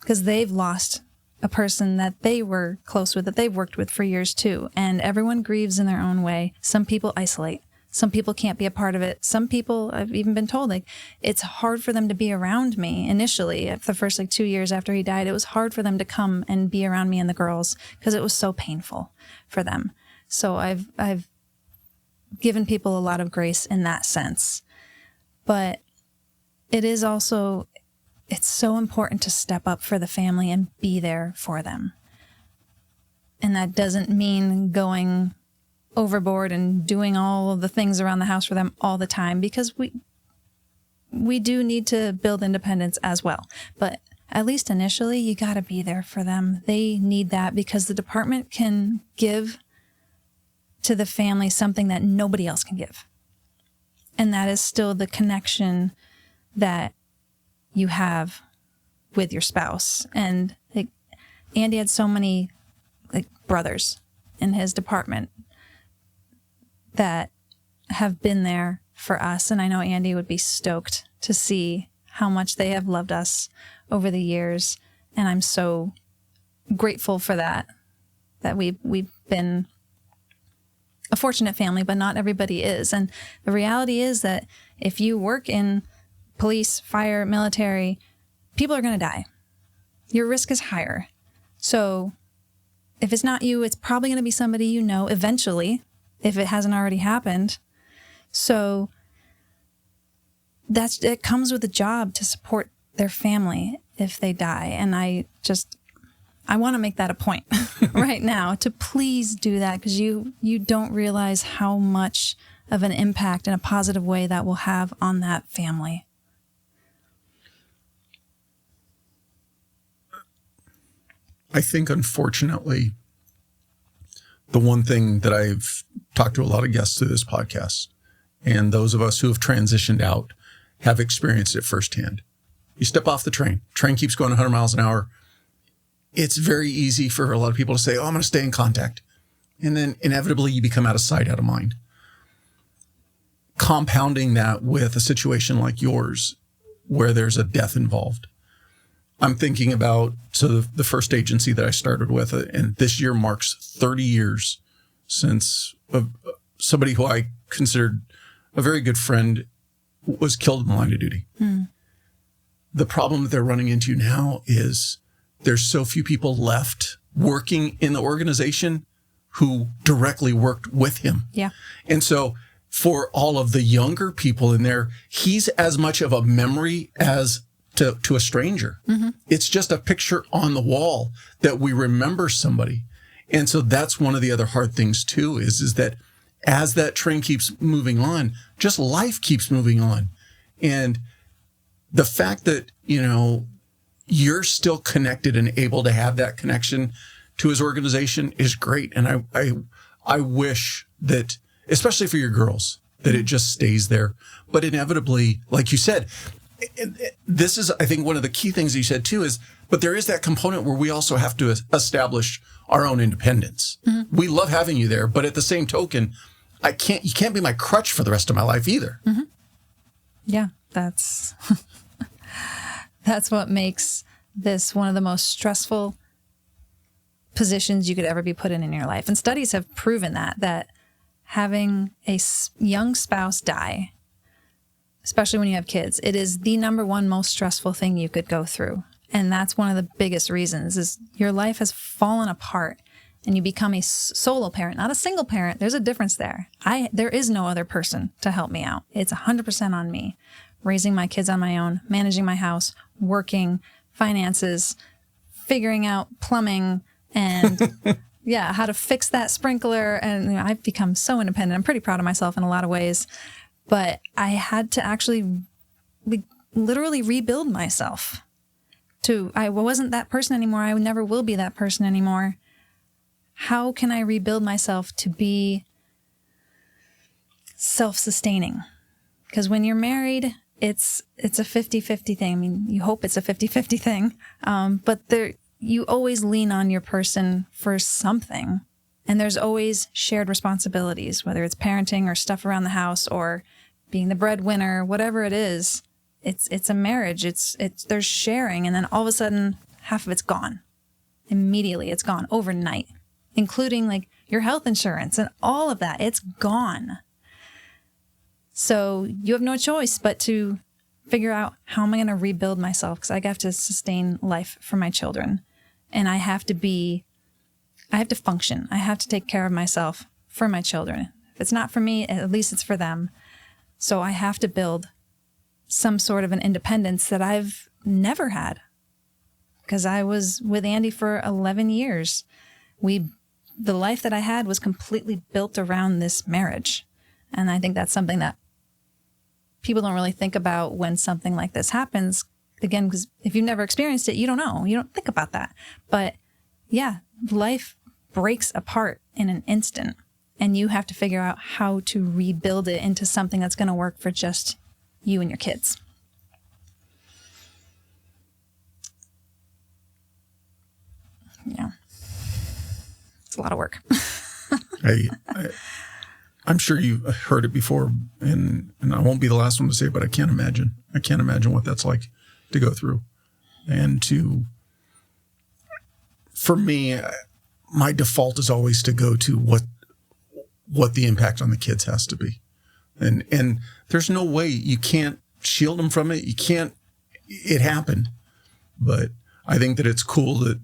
because they've lost a person that they were close with, that they've worked with for years too. And everyone grieves in their own way. Some people isolate. Some people can't be a part of it. Some people, I've even been told, like, it's hard for them to be around me initially. The first 2 years after he died, it was hard for them to come and be around me and the girls, because it was so painful for them. So I've given people a lot of grace in that sense. But it is also, it's so important to step up for the family and be there for them. And that doesn't mean going overboard and doing all of the things around the house for them all the time, because we do need to build independence as well. But at least initially, you got to be there for them. They need that, because the department can give to the family something that nobody else can give. And that is still the connection that you have with your spouse. And Andy had so many brothers in his department that have been there for us. And I know Andy would be stoked to see how much they have loved us over the years. And I'm so grateful for that we've been a fortunate family, but not everybody is. And the reality is that if you work in police, fire, military, people are going to die. Your risk is higher. So if it's not you, it's probably going to be somebody you know eventually, if it hasn't already happened. So it comes with a job to support their family if they die. And I want to make that a point right now, to please do that, because you don't realize how much of an impact in a positive way that will have on that family. I think, unfortunately, the one thing that I've talked to a lot of guests through this podcast, and those of us who have transitioned out, have experienced it firsthand. You step off the train keeps going 100 miles an hour. It's very easy for a lot of people to say, oh, I'm going to stay in contact. And then inevitably you become out of sight, out of mind. Compounding that with a situation like yours, where there's a death involved. I'm thinking about, the first agency that I started with, and this year marks 30 years since somebody who I considered a very good friend was killed in the line of duty. The problem that they're running into now is there's so few people left working in the organization who directly worked with him. Yeah. And so for all of the younger people in there, he's as much of a memory as to a stranger. Mm-hmm. It's just a picture on the wall that we remember somebody. And so that's one of the other hard things too, is that as that train keeps moving on, just life keeps moving on. And the fact that, you're still connected and able to have that connection to his organization is great. And I wish that, especially for your girls, that it just stays there. But inevitably, like you said, this is, I think, one of the key things you said too is, but there is that component where we also have to establish our own independence. Mm-hmm. We love having you there, but at the same token, you can't be my crutch for the rest of my life either. Mm-hmm. Yeah, that's what makes this one of the most stressful positions you could ever be put in your life. And studies have proven that having a young spouse die, especially when you have kids, it is the number one most stressful thing you could go through. And that's one of the biggest reasons, is your life has fallen apart and you become a solo parent, not a single parent. There's a difference there. There is no other person to help me out. It's 100% on me. Raising my kids on my own, managing my house, working, finances, figuring out plumbing, and how to fix that sprinkler. And I've become so independent. I'm pretty proud of myself in a lot of ways. But I had to actually literally rebuild myself. I wasn't that person anymore. I never will be that person anymore. How can I rebuild myself to be self-sustaining? Because when you're married, it's a 50-50 thing. I mean, you hope it's a 50-50 thing. But you always lean on your person for something. And there's always shared responsibilities, whether it's parenting or stuff around the house or being the breadwinner, whatever it is. It's a marriage. There's sharing, and then all of a sudden, half of it's gone. Immediately, it's gone overnight, including like your health insurance and all of that. It's gone. So you have no choice but to figure out, how am I going to rebuild myself? Because I have to sustain life for my children, and I have to function. I have to take care of myself for my children. If it's not for me, at least it's for them. So I have to build some sort of an independence that I've never had, because I was with Andy for 11 years. The life that I had was completely built around this marriage. And I think that's something that people don't really think about when something like this happens. Again, because if you've never experienced it, you don't know. You don't think about that. But yeah, life breaks apart in an instant, and you have to figure out how to rebuild it into something that's going to work for just you and your kids. Yeah. It's a lot of work. I'm sure you've heard it before, and I won't be the last one to say it, but I can't imagine. I can't imagine what that's like to go through. And for me, my default is always to go to what the impact on the kids has to be. And there's no way, you can't shield them from it. It happened. But I think that it's cool that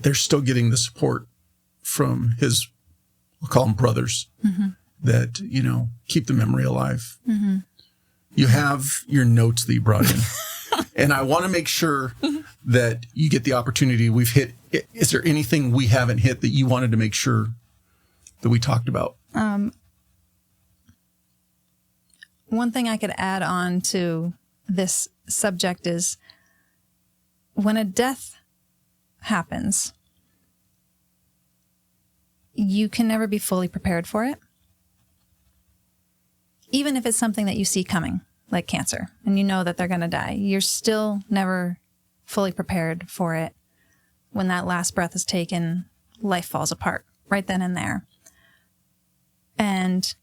they're still getting the support from his, we'll call them brothers, that, keep the memory alive. Mm-hmm. You have your notes that you brought in. And I want to make sure that you get the opportunity. We've hit. Is there anything we haven't hit that you wanted to make sure that we talked about? One thing I could add on to this subject is, when a death happens, you can never be fully prepared for it. Even if it's something that you see coming, like cancer, and you know that they're going to die, you're still never fully prepared for it. When that last breath is taken, life falls apart right then and there. And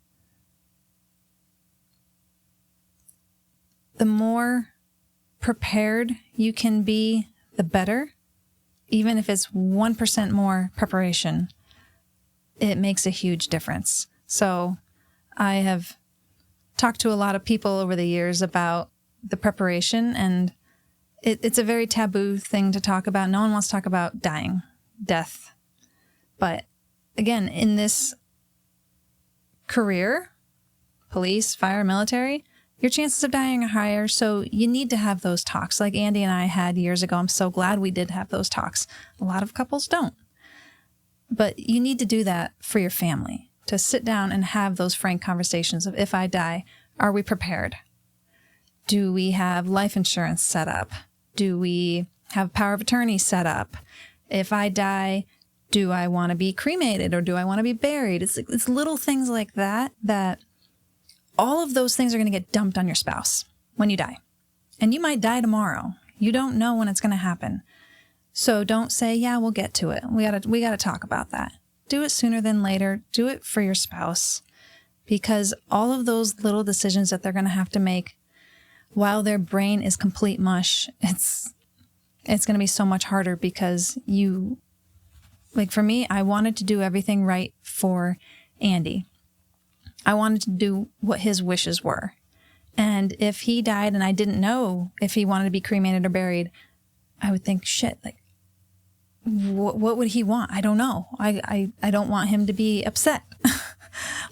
the more prepared you can be, the better. Even if it's 1% more preparation, it makes a huge difference. So I have talked to a lot of people over the years about the preparation, and it's a very taboo thing to talk about. No one wants to talk about dying, death. But again, in this career, police, fire, military, your chances of dying are higher. So you need to have those talks like Andy and I had years ago. I'm so glad we did have those talks. A lot of couples don't. But you need to do that for your family, to sit down and have those frank conversations of, if I die, are we prepared? Do we have life insurance set up? Do we have power of attorney set up? If I die, do I want to be cremated or do I want to be buried? It's little things like that all of those things are going to get dumped on your spouse when you die. And you might die tomorrow. You don't know when it's going to happen. So don't say, yeah, we'll get to it. We got to talk about that. Do it sooner than later. Do it for your spouse, because all of those little decisions that they're going to have to make while their brain is complete mush, it's going to be so much harder, because for me, I wanted to do everything right for Andy. I wanted to do what his wishes were. And if he died and I didn't know if he wanted to be cremated or buried, I would think, shit, what would he want? I don't know. I don't want him to be upset,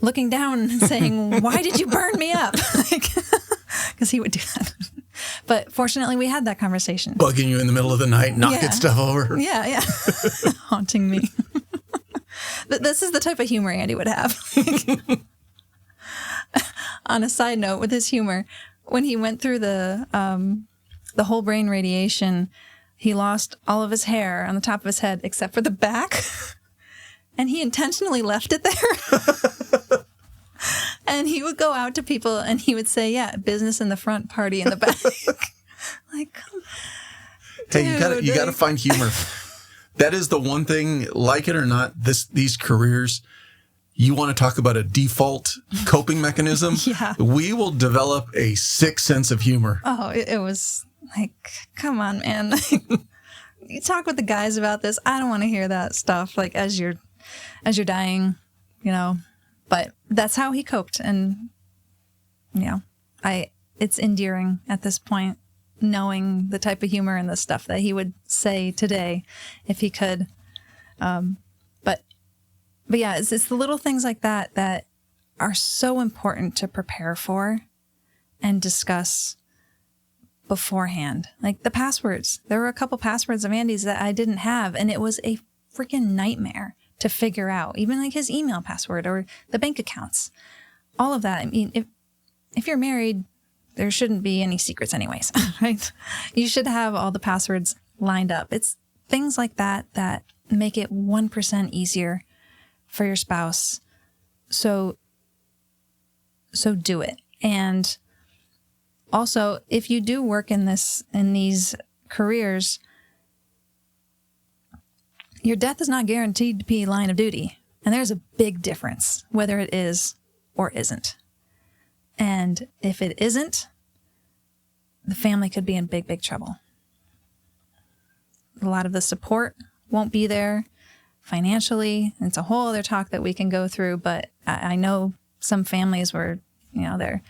looking down and saying, why did you burn me up? Because he would do that. But fortunately, we had that conversation. Bugging you in the middle of the night, knocking stuff over. Yeah. Haunting me. This is the type of humor Andy would have. On a side note, with his humor, when he went through the whole brain radiation, he lost all of his hair on the top of his head except for the back. And he intentionally left it there. And he would go out to people and he would say, yeah, business in the front, party in the back. Come, hey, you got to find humor. That is the one thing, like it or not, these careers, you want to talk about a default coping mechanism? Yeah. We will develop a sick sense of humor. Oh, it was like, come on, man. You talk with the guys about this. I don't want to hear that stuff like as you're dying, you know. But that's how he coped, and you know, it's endearing at this point, knowing the type of humor and the stuff that he would say today if he could. But yeah, it's the little things like that that are so important to prepare for and discuss beforehand. Like the passwords. There were a couple passwords of Andy's that I didn't have, and it was a freaking nightmare to figure out. Even like his email password or the bank accounts. All of that. I mean, if you're married, there shouldn't be any secrets anyways, right? You should have all the passwords lined up. It's things like that that make it 1% easier for your spouse. So do it. And also, if you do work in these careers, your death is not guaranteed to be line of duty. And there's a big difference whether it is or isn't. And if it isn't, the family could be in big, big trouble. A lot of the support won't be there financially. It's a whole other talk that we can go through, but I know some families where, you know, their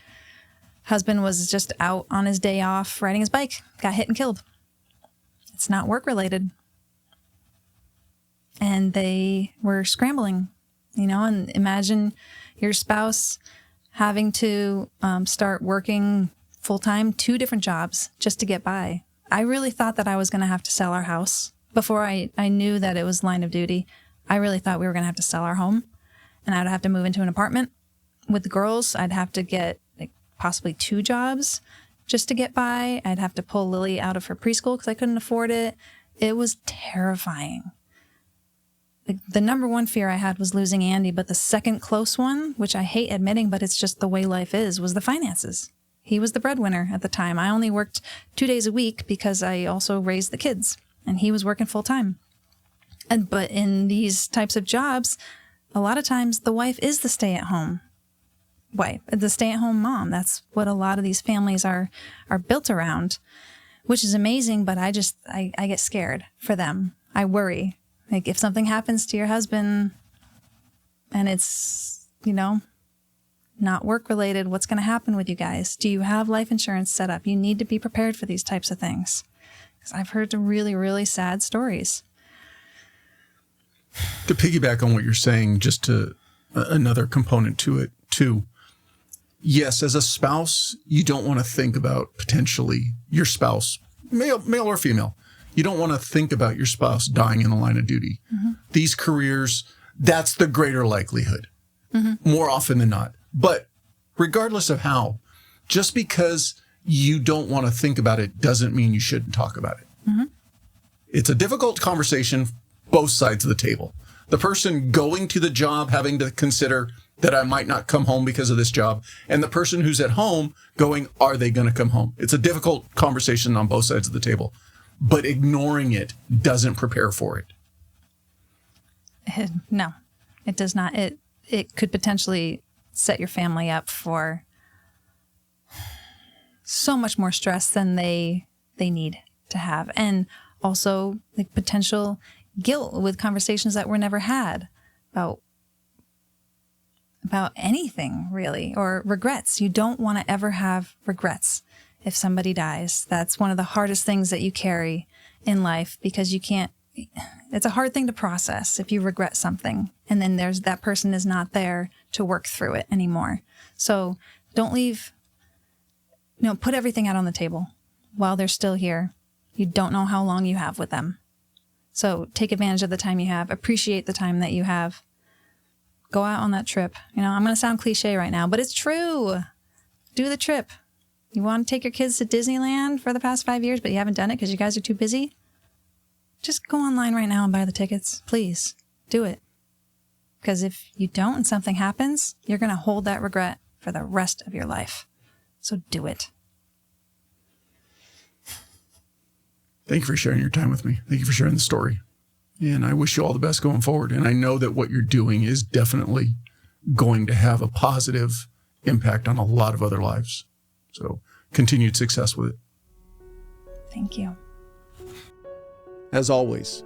husband was just out on his day off riding his bike, got hit and killed. It's not work related. And they were scrambling, you know, and imagine your spouse having to start working full-time, 2 different jobs just to get by. I really thought that I was going to have to sell our house. Before I knew that it was line of duty, I really thought we were going to have to sell our home, and I'd have to move into an apartment with the girls. I'd have to get like possibly 2 jobs just to get by. I'd have to pull Lily out of her preschool because I couldn't afford it. It was terrifying. The number one fear I had was losing Andy, but the second close one, which I hate admitting, but it's just the way life is, was the finances. He was the breadwinner at the time. I only worked 2 days a week because I also raised the kids, and he was working full time. But in these types of jobs, a lot of times the wife is the stay-at-home wife, the stay-at-home mom. That's what a lot of these families are built around, which is amazing. But I get scared for them. I worry. Like if something happens to your husband and it's, you know, not work related, what's going to happen with you guys? Do you have life insurance set up? You need to be prepared for these types of things. Because I've heard some really, really sad stories. To piggyback on what you're saying, just to another component to it too. Yes, as a spouse, you don't want to think about potentially your spouse, male or female. You don't want to think about your spouse dying in the line of duty. Mm-hmm. These careers, that's the greater likelihood, more often than not. But regardless of how, just because you don't want to think about it doesn't mean you shouldn't talk about it. Mm-hmm. It's a difficult conversation, both sides of the table. The person going to the job having to consider that I might not come home because of this job, and the person who's at home going, are they going to come home? It's a difficult conversation on both sides of the table. But ignoring it doesn't prepare for it. No, it does not. It could potentially set your family up for so much more stress than they need to have. And also like potential guilt with conversations that were never had about anything really, or regrets. You don't want to ever have regrets. If somebody dies, that's one of the hardest things that you carry in life, because it's a hard thing to process if you regret something and then that person is not there to work through it anymore. So don't put everything out on the table while they're still here. You don't know how long you have with them. So take advantage of the time you have, appreciate the time that you have. Go out on that trip. I'm going to sound cliche right now, but it's true. Do the trip. You want to take your kids to Disneyland for the past 5 years, but you haven't done it because you guys are too busy? Just go online right now and buy the tickets. Please do it. Because if you don't and something happens, you're going to hold that regret for the rest of your life. So do it. Thank you for sharing your time with me. Thank you for sharing the story. And I wish you all the best going forward. And I know that what you're doing is definitely going to have a positive impact on a lot of other lives. So continued success with it. Thank you. As always,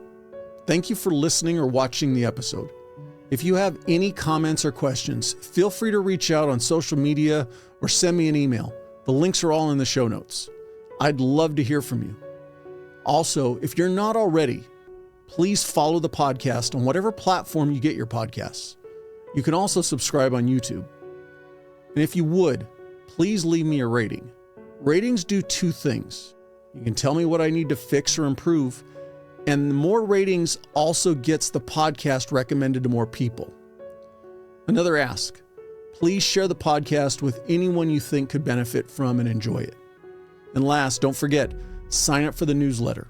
thank you for listening or watching the episode. If you have any comments or questions, feel free to reach out on social media or send me an email. The links are all in the show notes. I'd love to hear from you. Also, if you're not already, please follow the podcast on whatever platform you get your podcasts. You can also subscribe on YouTube. And if you would, please leave me a rating. Ratings do two things. You can tell me what I need to fix or improve, and the more ratings also gets the podcast recommended to more people. Another ask, please share the podcast with anyone you think could benefit from and enjoy it. And last, don't forget, sign up for the newsletter.